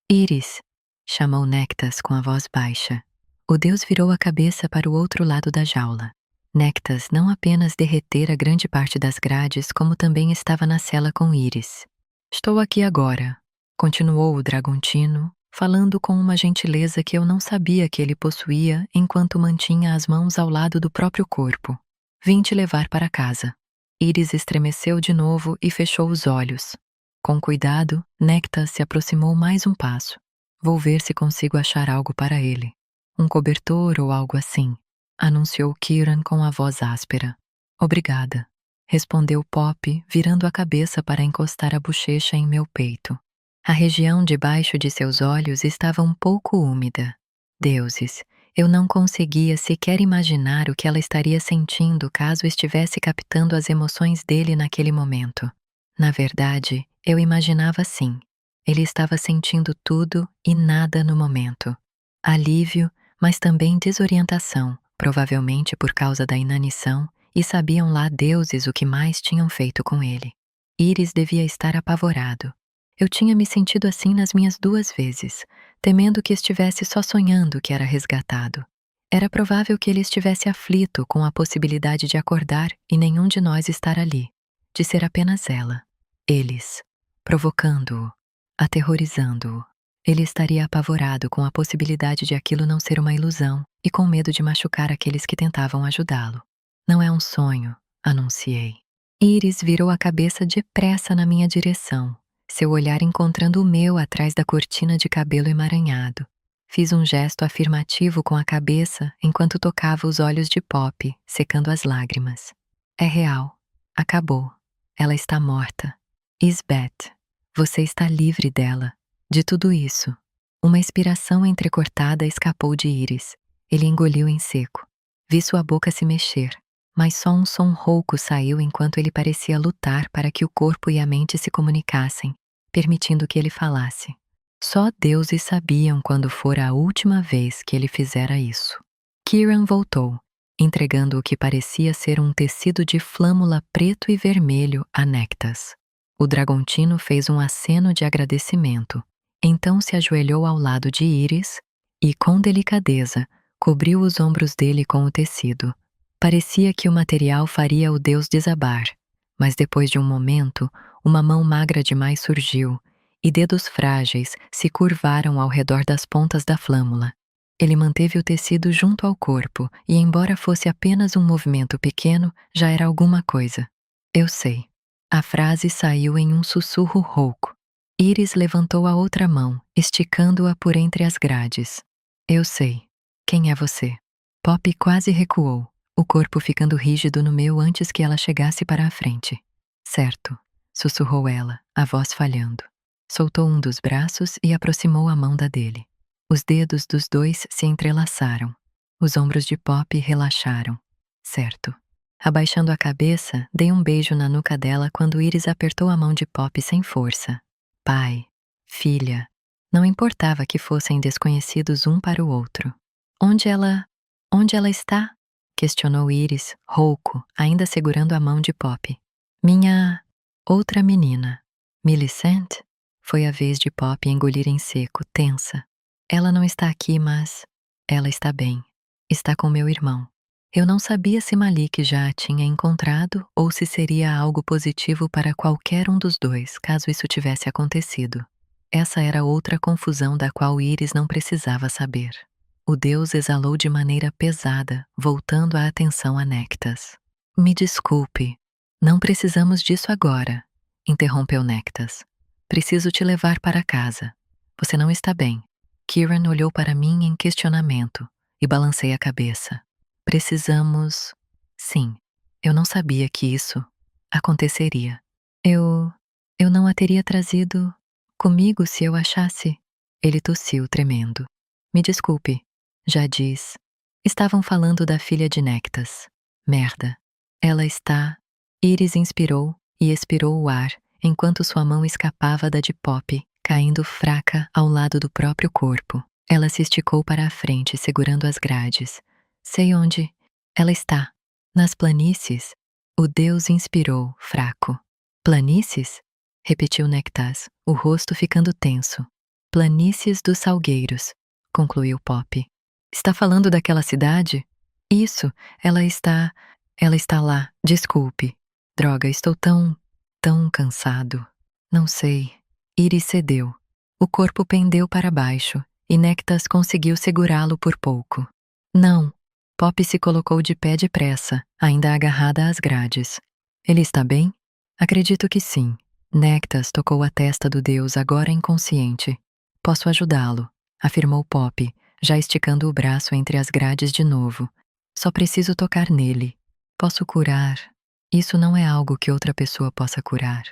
"Iris", chamou Nectas com a voz baixa. O Deus virou a cabeça para o outro lado da jaula. Nectas não apenas derretera grande parte das grades, como também estava na cela com Iris. "Estou aqui agora", continuou o Dragontino, falando com uma gentileza que eu não sabia que ele possuía enquanto mantinha as mãos ao lado do próprio corpo. "Vim te levar para casa." Iris estremeceu de novo e fechou os olhos. Com cuidado, Nectas se aproximou mais um passo. "Vou ver se consigo achar algo para ele. Um cobertor ou algo assim", anunciou Kieran com a voz áspera. "Obrigada", respondeu Pop, virando a cabeça para encostar a bochecha em meu peito. A região debaixo de seus olhos estava um pouco úmida. Deuses, eu não conseguia sequer imaginar o que ela estaria sentindo caso estivesse captando as emoções dele naquele momento. Na verdade, eu imaginava sim. Ele estava sentindo tudo e nada no momento. Alívio, mas também desorientação, provavelmente por causa da inanição, e sabiam lá deuses o que mais tinham feito com ele. Iris devia estar apavorado. Eu tinha me sentido assim nas minhas 2 vezes, temendo que estivesse só sonhando que era resgatado. Era provável que ele estivesse aflito com a possibilidade de acordar e nenhum de nós estar ali, de ser apenas ela. Eles, provocando-o, aterrorizando-o. Ele estaria apavorado com a possibilidade de aquilo não ser uma ilusão e com medo de machucar aqueles que tentavam ajudá-lo. "Não é um sonho", anunciei. Iris virou a cabeça depressa na minha direção, seu olhar encontrando o meu atrás da cortina de cabelo emaranhado. Fiz um gesto afirmativo com a cabeça enquanto tocava os olhos de Pop, secando as lágrimas. "É real. Acabou. Ela está morta. Isbeth, você está livre dela. De tudo isso." Uma expiração entrecortada escapou de Iris. Ele engoliu em seco. Vi sua boca se mexer, mas só um som rouco saiu enquanto ele parecia lutar para que o corpo e a mente se comunicassem, permitindo que ele falasse. Só deuses sabiam quando fora a última vez que ele fizera isso. Kieran voltou, entregando o que parecia ser um tecido de flâmula preto e vermelho a Nectas. O Dragontino fez um aceno de agradecimento, então se ajoelhou ao lado de Iris e, com delicadeza, cobriu os ombros dele com o tecido. Parecia que o material faria o deus desabar, mas depois de um momento, uma mão magra demais surgiu e dedos frágeis se curvaram ao redor das pontas da flâmula. Ele manteve o tecido junto ao corpo e, embora fosse apenas um movimento pequeno, já era alguma coisa. "Eu sei." A frase saiu em um sussurro rouco. Iris levantou a outra mão, esticando-a por entre as grades. "Eu sei. Quem é você?" Pop quase recuou, o corpo ficando rígido no meu antes que ela chegasse para a frente. "Certo", sussurrou ela, a voz falhando. Soltou um dos braços e aproximou a mão da dele. Os dedos dos dois se entrelaçaram. Os ombros de Pop relaxaram. "Certo." Abaixando a cabeça, dei um beijo na nuca dela quando Iris apertou a mão de Pop sem força. Pai, filha, não importava que fossem desconhecidos um para o outro. Onde ela está? Questionou Iris, rouco, ainda segurando a mão de Pop. Minha outra menina, Millicent? Foi a vez de Pop engolir em seco, tensa. Ela não está aqui, mas ela está bem. Está com meu irmão. Eu não sabia se Malik já a tinha encontrado ou se seria algo positivo para qualquer um dos dois, caso isso tivesse acontecido. Essa era outra confusão da qual Iris não precisava saber. O deus exalou de maneira pesada, voltando a atenção a Nectas. Me desculpe, não precisamos disso agora, interrompeu Nectas. Preciso te levar para casa. Você não está bem. Kieran olhou para mim em questionamento e balancei a cabeça. Precisamos... Sim, eu não sabia que isso aconteceria. Eu não a teria trazido comigo se eu achasse... Ele tossiu, tremendo. Me desculpe, já diz. Estavam falando da filha de Nectas. Merda. Ela está... Iris inspirou e expirou o ar, enquanto sua mão escapava da de Pop, caindo fraca ao lado do próprio corpo. Ela se esticou para a frente, segurando as grades. Sei onde ela está. Nas planícies. O deus inspirou, fraco. Planícies? Repetiu Nectas, o rosto ficando tenso. Planícies dos Salgueiros, concluiu Pop. Está falando daquela cidade? Isso, ela está lá, desculpe. Droga, estou tão cansado. Não sei. Iris cedeu. O corpo pendeu para baixo e Nectas conseguiu segurá-lo por pouco. Não. Pop se colocou de pé depressa, ainda agarrada às grades. Ele está bem? Acredito que sim. Nectas tocou a testa do deus agora inconsciente. Posso ajudá-lo, afirmou Pop, já esticando o braço entre as grades de novo. Só preciso tocar nele. Posso curar. Isso não é algo que outra pessoa possa curar.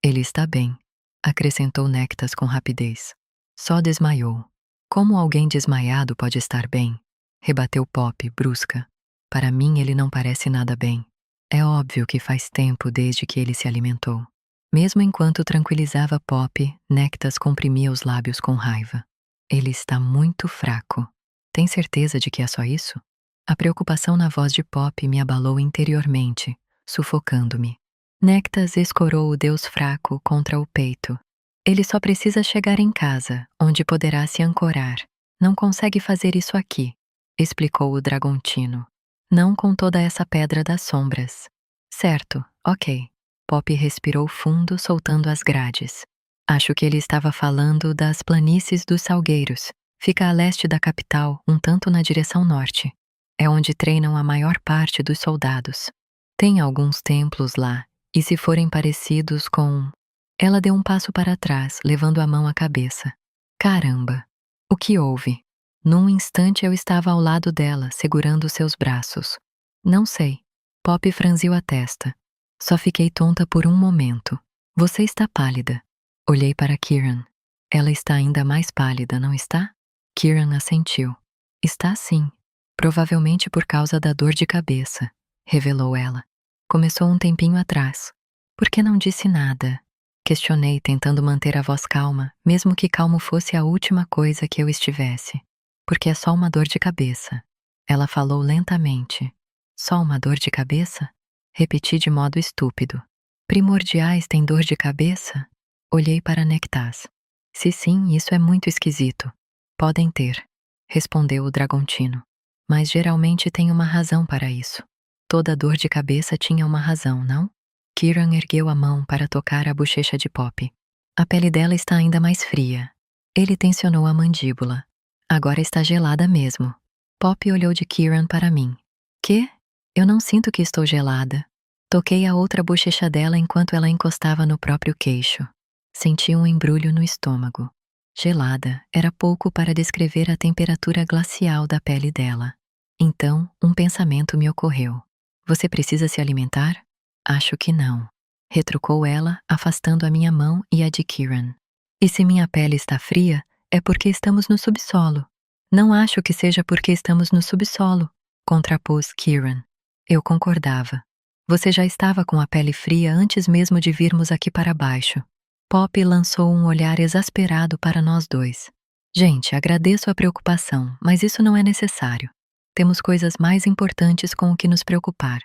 Ele está bem, acrescentou Nectas com rapidez. Só desmaiou. Como alguém desmaiado pode estar bem? Rebateu Pop, brusca. Para mim ele não parece nada bem. É óbvio que faz tempo desde que ele se alimentou. Mesmo enquanto tranquilizava Pop, Nectas comprimia os lábios com raiva. Ele está muito fraco. Tem certeza de que é só isso? A preocupação na voz de Pop me abalou interiormente, sufocando-me. Nectas escorou o deus fraco contra o peito. Ele só precisa chegar em casa, onde poderá se ancorar. Não consegue fazer isso aqui, explicou o Dragontino. Não com toda essa pedra das sombras. Certo, ok. Pop respirou fundo, soltando as grades. Acho que ele estava falando das planícies dos Salgueiros. Fica a leste da capital, um tanto na direção norte. É onde treinam a maior parte dos soldados. Tem alguns templos lá, e se forem parecidos com... Ela deu um passo para trás, levando a mão à cabeça. Caramba! O que houve? Num instante eu estava ao lado dela, segurando seus braços. Não sei. Pop franziu a testa. Só fiquei tonta por um momento. Você está pálida. Olhei para Kieran. Ela está ainda mais pálida, não está? Kieran assentiu. Está sim. Provavelmente por causa da dor de cabeça, revelou ela. Começou um tempinho atrás. Por que não disse nada? Questionei, tentando manter a voz calma, mesmo que calmo fosse a última coisa que eu estivesse. Porque é só uma dor de cabeça. Ela falou lentamente. Só uma dor de cabeça? Repeti de modo estúpido. Primordiais têm dor de cabeça? Olhei para Nectas. Se sim, isso é muito esquisito. Podem ter, respondeu o Dragontino. Mas geralmente tem uma razão para isso. Toda dor de cabeça tinha uma razão, não? Kieran ergueu a mão para tocar a bochecha de Pop. A pele dela está ainda mais fria. Ele tensionou a mandíbula. Agora está gelada mesmo. Pop olhou de Kieran para mim. Quê? Eu não sinto que estou gelada. Toquei a outra bochecha dela enquanto ela encostava no próprio queixo. Senti um embrulho no estômago. Gelada era pouco para descrever a temperatura glacial da pele dela. Então, um pensamento me ocorreu. Você precisa se alimentar? Acho que não. Retrucou ela, afastando a minha mão e a de Kieran. E se minha pele está fria, é porque estamos no subsolo. Não acho que seja porque estamos no subsolo, contrapôs Kieran. Eu concordava. Você já estava com a pele fria antes mesmo de virmos aqui para baixo. Poppy lançou um olhar exasperado para nós dois. Gente, agradeço a preocupação, mas isso não é necessário. Temos coisas mais importantes com o que nos preocupar.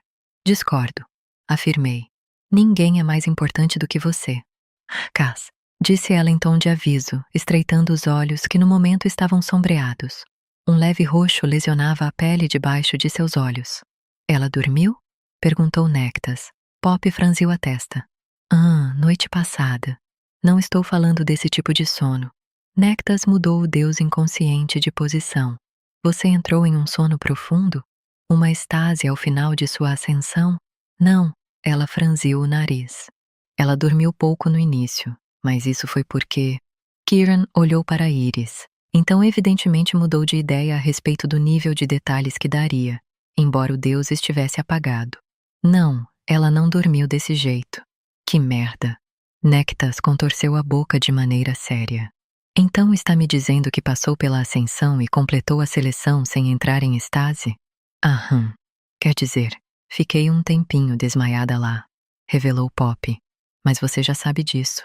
Discordo, afirmei. Ninguém é mais importante do que você. Cass, disse ela em tom de aviso, estreitando os olhos que no momento estavam sombreados. Um leve roxo lesionava a pele debaixo de seus olhos. Ela dormiu? Perguntou Nectas. Poppy franziu a testa. Noite passada. Não estou falando desse tipo de sono. Nectas mudou o deus inconsciente de posição. Você entrou em um sono profundo? Uma estase ao final de sua ascensão? Não, ela franziu o nariz. Ela dormiu pouco no início, mas isso foi porque... Kieran olhou para Iris. Então evidentemente mudou de ideia a respeito do nível de detalhes que daria, embora o deus estivesse apagado. Não, ela não dormiu desse jeito. Que merda. Nectas contorceu a boca de maneira séria. Então está me dizendo que passou pela ascensão e completou a seleção sem entrar em estase? Aham. Quer dizer, fiquei um tempinho desmaiada lá, revelou Poppy. Mas você já sabe disso.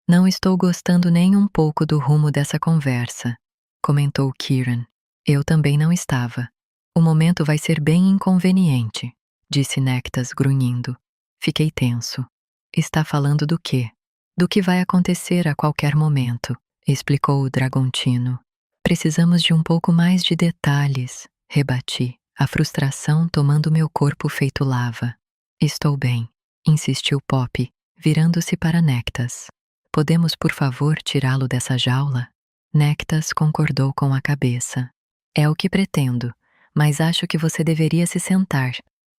Não estou gostando nem um pouco do rumo dessa conversa, comentou Kieran. Eu também não estava. O momento vai ser bem inconveniente, disse Nectas grunhindo. Fiquei tenso. Está falando do quê? Do que vai acontecer a qualquer momento, explicou o Dragontino. Precisamos de um pouco mais de detalhes, rebati, a frustração tomando meu corpo feito lava. Estou bem, insistiu Poppy, virando-se para Nectas. Podemos, por favor, tirá-lo dessa jaula? Nectas concordou com a cabeça. É o que pretendo, mas acho que você deveria se sentar.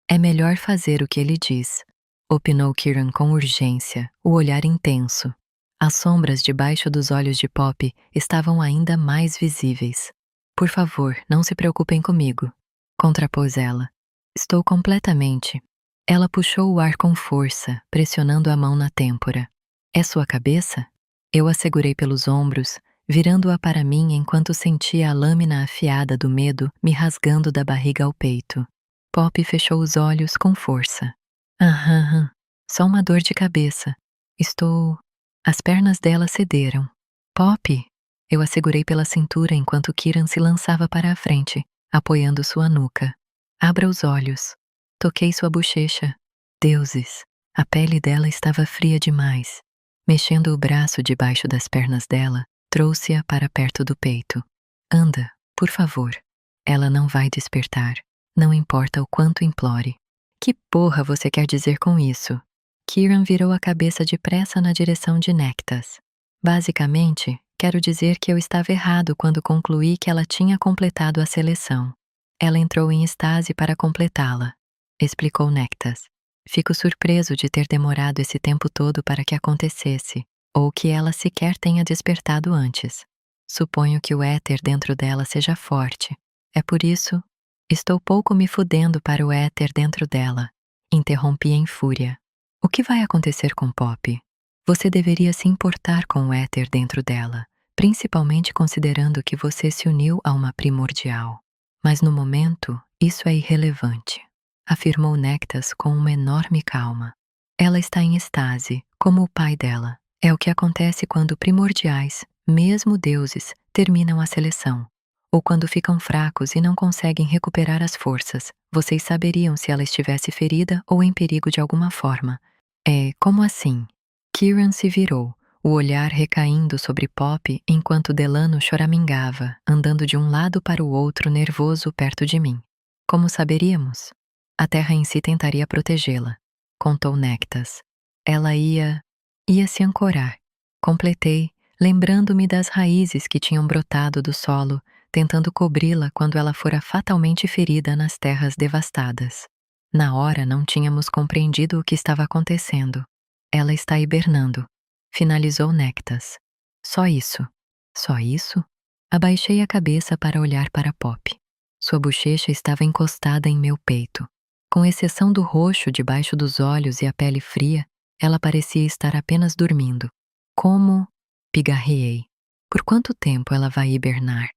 É melhor fazer o que ele diz, opinou Kieran com urgência, o olhar intenso. As sombras debaixo dos olhos de Poppy estavam ainda mais visíveis. Por favor, não se preocupem comigo, contrapôs ela. Estou completamente... Ela puxou o ar com força, pressionando a mão na têmpora. É sua cabeça? Eu a segurei pelos ombros, virando-a para mim enquanto sentia a lâmina afiada do medo me rasgando da barriga ao peito. Poppy fechou os olhos com força. Só uma dor de cabeça. Estou... As pernas dela cederam. Poppy! Eu a segurei pela cintura enquanto Kieran se lançava para a frente, apoiando sua nuca. Abra os olhos. Toquei sua bochecha. Deuses! A pele dela estava fria demais. Mexendo o braço debaixo das pernas dela, trouxe-a para perto do peito. Anda, por favor. Ela não vai despertar. Não importa o quanto implore. Que porra você quer dizer com isso? Kieran virou a cabeça depressa na direção de Nectas. Basicamente, quero dizer que eu estava errado quando concluí que ela tinha completado a seleção. Ela entrou em estase para completá-la, explicou Nectas. Fico surpreso de ter demorado esse tempo todo para que acontecesse, ou que ela sequer tenha despertado antes. Suponho que o éter dentro dela seja forte. É por isso... Estou pouco me fudendo para o éter dentro dela. Interrompi em fúria. O que vai acontecer com Poppy? Você deveria se importar com o éter dentro dela, principalmente considerando que você se uniu a uma primordial. Mas no momento, isso é irrelevante, afirmou Nectas com uma enorme calma. Ela está em estase, como o pai dela. É o que acontece quando primordiais, mesmo deuses, terminam a seleção. Ou quando ficam fracos e não conseguem recuperar as forças, vocês saberiam se ela estivesse ferida ou em perigo de alguma forma. Como assim? Kieran se virou, o olhar recaindo sobre Poppy enquanto Delano choramingava, andando de um lado para o outro nervoso perto de mim. Como saberíamos? A terra em si tentaria protegê-la, contou Nectas. Ela ia se ancorar. Completei, lembrando-me das raízes que tinham brotado do solo, tentando cobri-la quando ela fora fatalmente ferida nas terras devastadas. Na hora não tínhamos compreendido o que estava acontecendo. Ela está hibernando, finalizou Nectas. Só isso. Só isso? Abaixei a cabeça para olhar para Poppy. Sua bochecha estava encostada em meu peito. Com exceção do roxo debaixo dos olhos e a pele fria, ela parecia estar apenas dormindo. Como? Pigarreei. Por quanto tempo ela vai hibernar?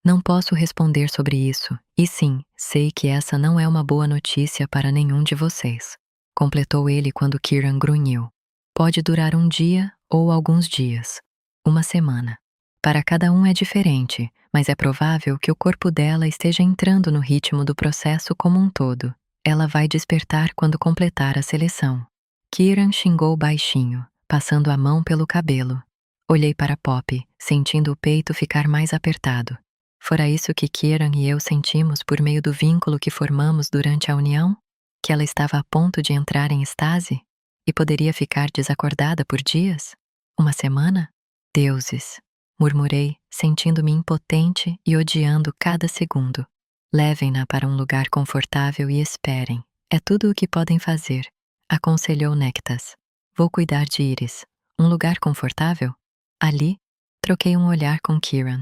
Não posso responder sobre isso, e sim, sei que essa não é uma boa notícia para nenhum de vocês. Completou ele quando Kieran grunhiu. Pode durar um dia ou alguns dias. Uma semana. Para cada um é diferente, mas é provável que o corpo dela esteja entrando no ritmo do processo como um todo. Ela vai despertar quando completar a seleção. Kieran xingou baixinho, passando a mão pelo cabelo. Olhei para Poppy, sentindo o peito ficar mais apertado. Fora isso que Kieran e eu sentimos por meio do vínculo que formamos durante a união? Que ela estava a ponto de entrar em estase? E poderia ficar desacordada por dias? Uma semana? Deuses! Murmurei, sentindo-me impotente e odiando cada segundo. Levem-na para um lugar confortável e esperem. É tudo o que podem fazer, aconselhou Nectas. Vou cuidar de Iris. Um lugar confortável? Ali, troquei um olhar com Kieran.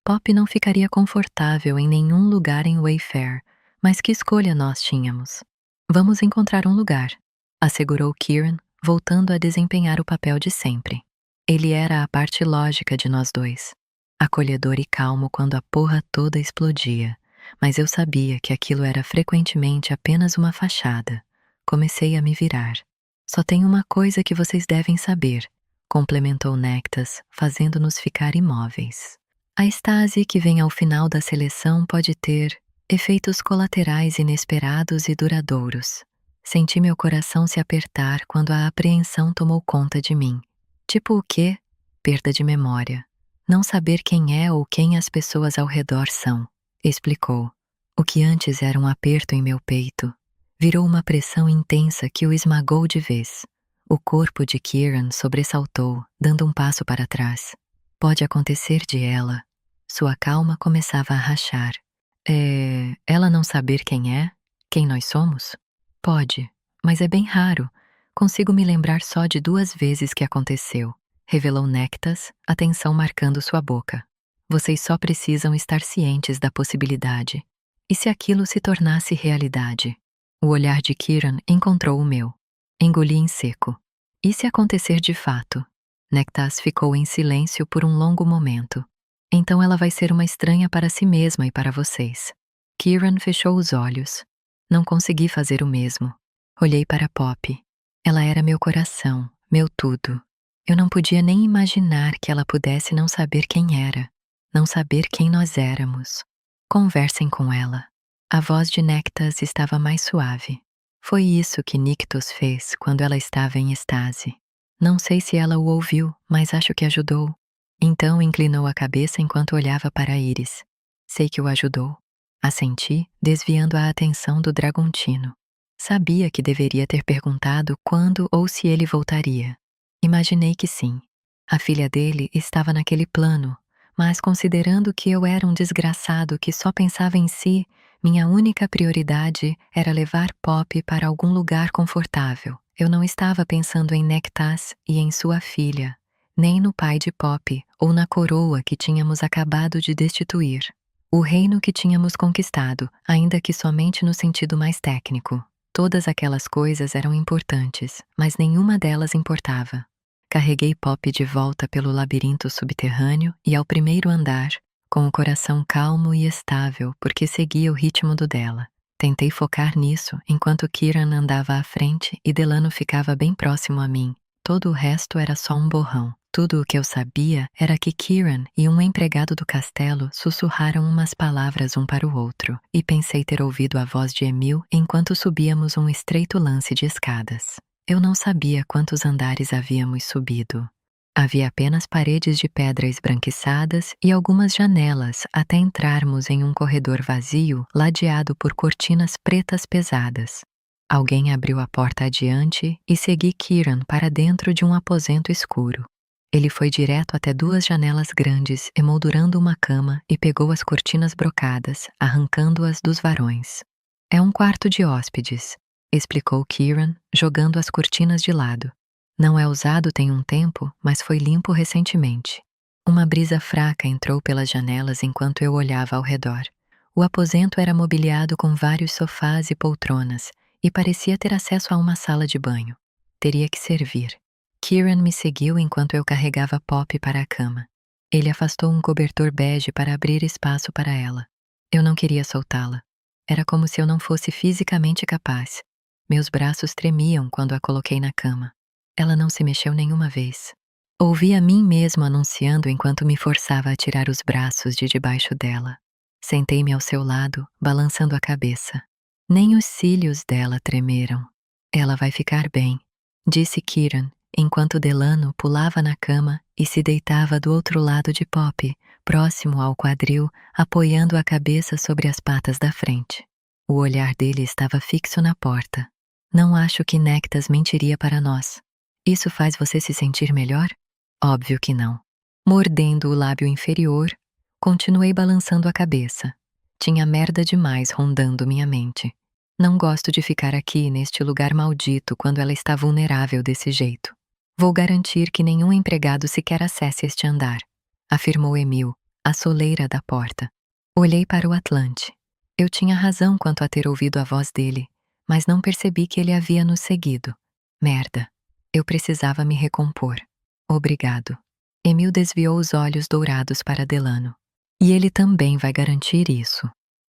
Poppy não ficaria confortável em nenhum lugar em Wayfair, mas que escolha nós tínhamos? Vamos encontrar um lugar, assegurou Kieran, voltando a desempenhar o papel de sempre. Ele era a parte lógica de nós dois, acolhedor e calmo quando a porra toda explodia, mas eu sabia que aquilo era frequentemente apenas uma fachada. Comecei a me virar. Só tem uma coisa que vocês devem saber, complementou Nectas, fazendo-nos ficar imóveis. A estase que vem ao final da seleção pode ter efeitos colaterais inesperados e duradouros. Senti meu coração se apertar quando a apreensão tomou conta de mim. Tipo o quê? Perda de memória. Não saber quem é ou quem as pessoas ao redor são, explicou. O que antes era um aperto em meu peito, virou uma pressão intensa que o esmagou de vez. O corpo de Kieran sobressaltou, dando um passo para trás. Pode acontecer de ela. Sua calma começava a rachar. Ela não saber quem é? Quem nós somos? Pode, mas é bem raro. Consigo me lembrar só de 2 vezes que aconteceu, revelou Nectas, a tensão marcando sua boca. Vocês só precisam estar cientes da possibilidade. E se aquilo se tornasse realidade? O olhar de Kieran encontrou o meu. Engoli em seco. E se acontecer de fato? Nectas ficou em silêncio por um longo momento. Então ela vai ser uma estranha para si mesma e para vocês. Kieran fechou os olhos. Não consegui fazer o mesmo. Olhei para Poppy. Ela era meu coração, meu tudo. Eu não podia nem imaginar que ela pudesse não saber quem era, não saber quem nós éramos. Conversem com ela. A voz de Nectas estava mais suave. Foi isso que Nictos fez quando ela estava em estase. Não sei se ela o ouviu, mas acho que ajudou. Então inclinou a cabeça enquanto olhava para Iris. Sei que o ajudou. Assenti, desviando a atenção do Dragontino. Sabia que deveria ter perguntado quando ou se ele voltaria. Imaginei que sim. A filha dele estava naquele plano, mas considerando que eu era um desgraçado que só pensava em si, minha única prioridade era levar Poppy para algum lugar confortável. Eu não estava pensando em Nectas e em sua filha, nem no pai de Poppy ou na coroa que tínhamos acabado de destituir. O reino que tínhamos conquistado, ainda que somente no sentido mais técnico. Todas aquelas coisas eram importantes, mas nenhuma delas importava. Carreguei Poppy de volta pelo labirinto subterrâneo e ao primeiro andar, com o coração calmo e estável porque seguia o ritmo do dela. Tentei focar nisso enquanto Kieran andava à frente e Delano ficava bem próximo a mim. Todo o resto era só um borrão. Tudo o que eu sabia era que Kieran e um empregado do castelo sussurraram umas palavras um para o outro, e pensei ter ouvido a voz de Emil enquanto subíamos um estreito lance de escadas. Eu não sabia quantos andares havíamos subido. Havia apenas paredes de pedra esbranquiçadas e algumas janelas até entrarmos em um corredor vazio ladeado por cortinas pretas pesadas. Alguém abriu a porta adiante e segui Kieran para dentro de um aposento escuro. Ele foi direto até 2 janelas grandes, emoldurando uma cama e pegou as cortinas brocadas, arrancando-as dos varões. É um quarto de hóspedes, explicou Kieran, jogando as cortinas de lado. Não é usado tem um tempo, mas foi limpo recentemente. Uma brisa fraca entrou pelas janelas enquanto eu olhava ao redor. O aposento era mobiliado com vários sofás e poltronas e parecia ter acesso a uma sala de banho. Teria que servir. Kieran me seguiu enquanto eu carregava Poppy para a cama. Ele afastou um cobertor bege para abrir espaço para ela. Eu não queria soltá-la. Era como se eu não fosse fisicamente capaz. Meus braços tremiam quando a coloquei na cama. Ela não se mexeu nenhuma vez. Ouvi a mim mesmo anunciando enquanto me forçava a tirar os braços de debaixo dela. Sentei-me ao seu lado, balançando a cabeça. Nem os cílios dela tremeram. Ela vai ficar bem, disse Kieran, enquanto Delano pulava na cama e se deitava do outro lado de Poppy, próximo ao quadril, apoiando a cabeça sobre as patas da frente. O olhar dele estava fixo na porta. Não acho que Nectas mentiria para nós. Isso faz você se sentir melhor? Óbvio que não. Mordendo o lábio inferior, continuei balançando a cabeça. Tinha merda demais rondando minha mente. Não gosto de ficar aqui neste lugar maldito quando ela está vulnerável desse jeito. Vou garantir que nenhum empregado sequer acesse este andar, afirmou Emil, à soleira da porta. Olhei para o Atlante. Eu tinha razão quanto a ter ouvido a voz dele, mas não percebi que ele havia nos seguido. Merda. Eu precisava me recompor. Obrigado. Emil desviou os olhos dourados para Delano. E ele também vai garantir isso.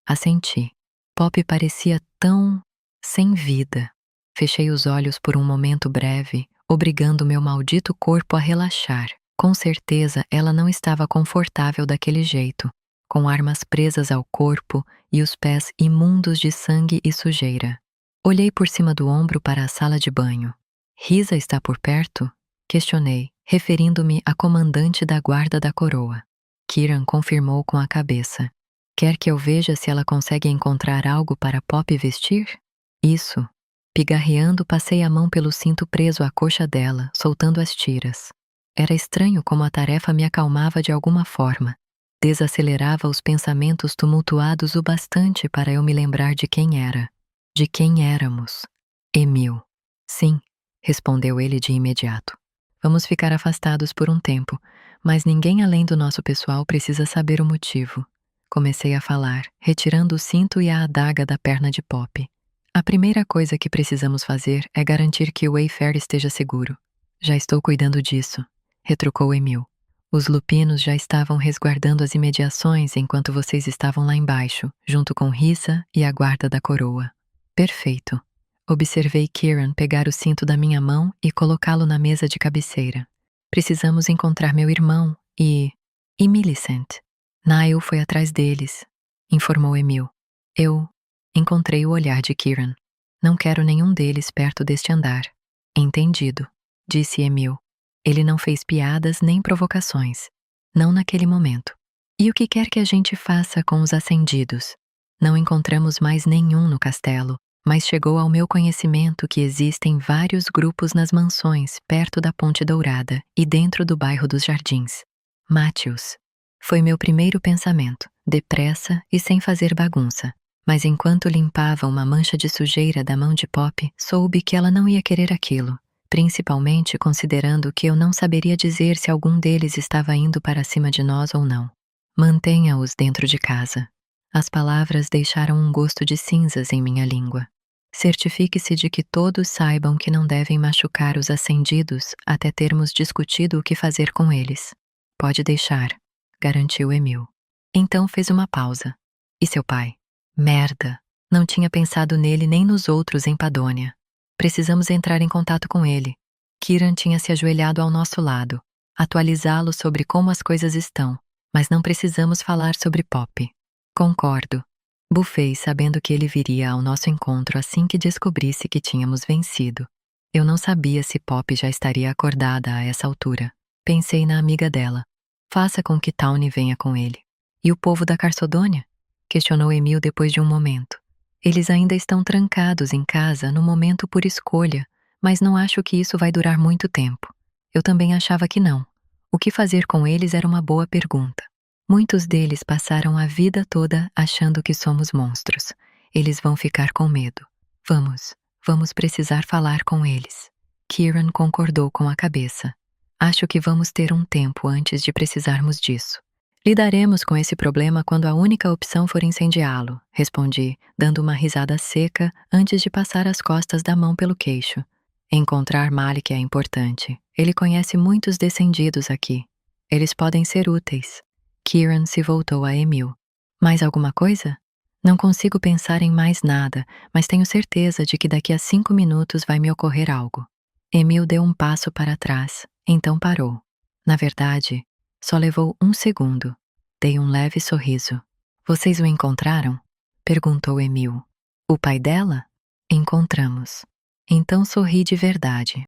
Assenti. Poppy parecia tão sem vida. Fechei os olhos por um momento breve, obrigando meu maldito corpo a relaxar. Com certeza ela não estava confortável daquele jeito, com armas presas ao corpo e os pés imundos de sangue e sujeira. Olhei por cima do ombro para a sala de banho. Risa está por perto? Questionei, referindo-me à comandante da guarda da coroa. Kieran confirmou com a cabeça. Quer que eu veja se ela consegue encontrar algo para Poppy vestir? Isso. Pigarreando, passei a mão pelo cinto preso à coxa dela, soltando as tiras. Era estranho como a tarefa me acalmava de alguma forma. Desacelerava os pensamentos tumultuados o bastante para eu me lembrar de quem era. De quem éramos. Emil. Sim, respondeu ele de imediato. Vamos ficar afastados por um tempo, mas ninguém além do nosso pessoal precisa saber o motivo. Comecei a falar, retirando o cinto e a adaga da perna de Poppy. A primeira coisa que precisamos fazer é garantir que o Wayfair esteja seguro. Já estou cuidando disso, retrucou Emil. Os lupinos já estavam resguardando as imediações enquanto vocês estavam lá embaixo, junto com Rissa e a guarda da coroa. Perfeito. Observei Kieran pegar o cinto da minha mão e colocá-lo na mesa de cabeceira. Precisamos encontrar meu irmão e Millicent. Niall foi atrás deles, informou Emil. Eu encontrei o olhar de Kieran. Não quero nenhum deles perto deste andar. Entendido, disse Emil. Ele não fez piadas nem provocações. Não naquele momento. E o que quer que a gente faça com os acendidos? Não encontramos mais nenhum no castelo, mas chegou ao meu conhecimento que existem vários grupos nas mansões perto da Ponte Dourada e dentro do bairro dos Jardins. Matthews. Foi meu primeiro pensamento, depressa e sem fazer bagunça. Mas enquanto limpava uma mancha de sujeira da mão de Poppy, soube que ela não ia querer aquilo, principalmente considerando que eu não saberia dizer se algum deles estava indo para cima de nós ou não. Mantenha-os dentro de casa. As palavras deixaram um gosto de cinzas em minha língua. Certifique-se de que todos saibam que não devem machucar os acendidos até termos discutido o que fazer com eles. Pode deixar, garantiu Emil. Então fez uma pausa. E seu pai? Merda. Não tinha pensado nele nem nos outros em Padônia. Precisamos entrar em contato com ele. Kieran tinha se ajoelhado ao nosso lado, atualizá-lo sobre como as coisas estão, mas não precisamos falar sobre Poppy. Concordo. Bufei sabendo que ele viria ao nosso encontro assim que descobrisse que tínhamos vencido. Eu não sabia se Poppy já estaria acordada a essa altura. Pensei na amiga dela. Faça com que Tawny venha com ele. E o povo da Carsodônia? Questionou Emil depois de um momento. Eles ainda estão trancados em casa no momento por escolha, mas não acho que isso vai durar muito tempo. Eu também achava que não. O que fazer com eles era uma boa pergunta. Muitos deles passaram a vida toda achando que somos monstros. Eles vão ficar com medo. Vamos precisar falar com eles. Kieran concordou com a cabeça. Acho que vamos ter um tempo antes de precisarmos disso. Lidaremos com esse problema quando a única opção for incendiá-lo, respondi, dando uma risada seca antes de passar as costas da mão pelo queixo. Encontrar Malik é importante. Ele conhece muitos descendidos aqui. Eles podem ser úteis. Kieran se voltou a Emil. Mais alguma coisa? Não consigo pensar em mais nada, mas tenho certeza de que daqui a 5 minutos vai me ocorrer algo. Emil deu um passo para trás, então parou. Na verdade, só levou 1 segundo. Dei um leve sorriso. Vocês o encontraram? Perguntou Emil. O pai dela? Encontramos. Então sorri de verdade.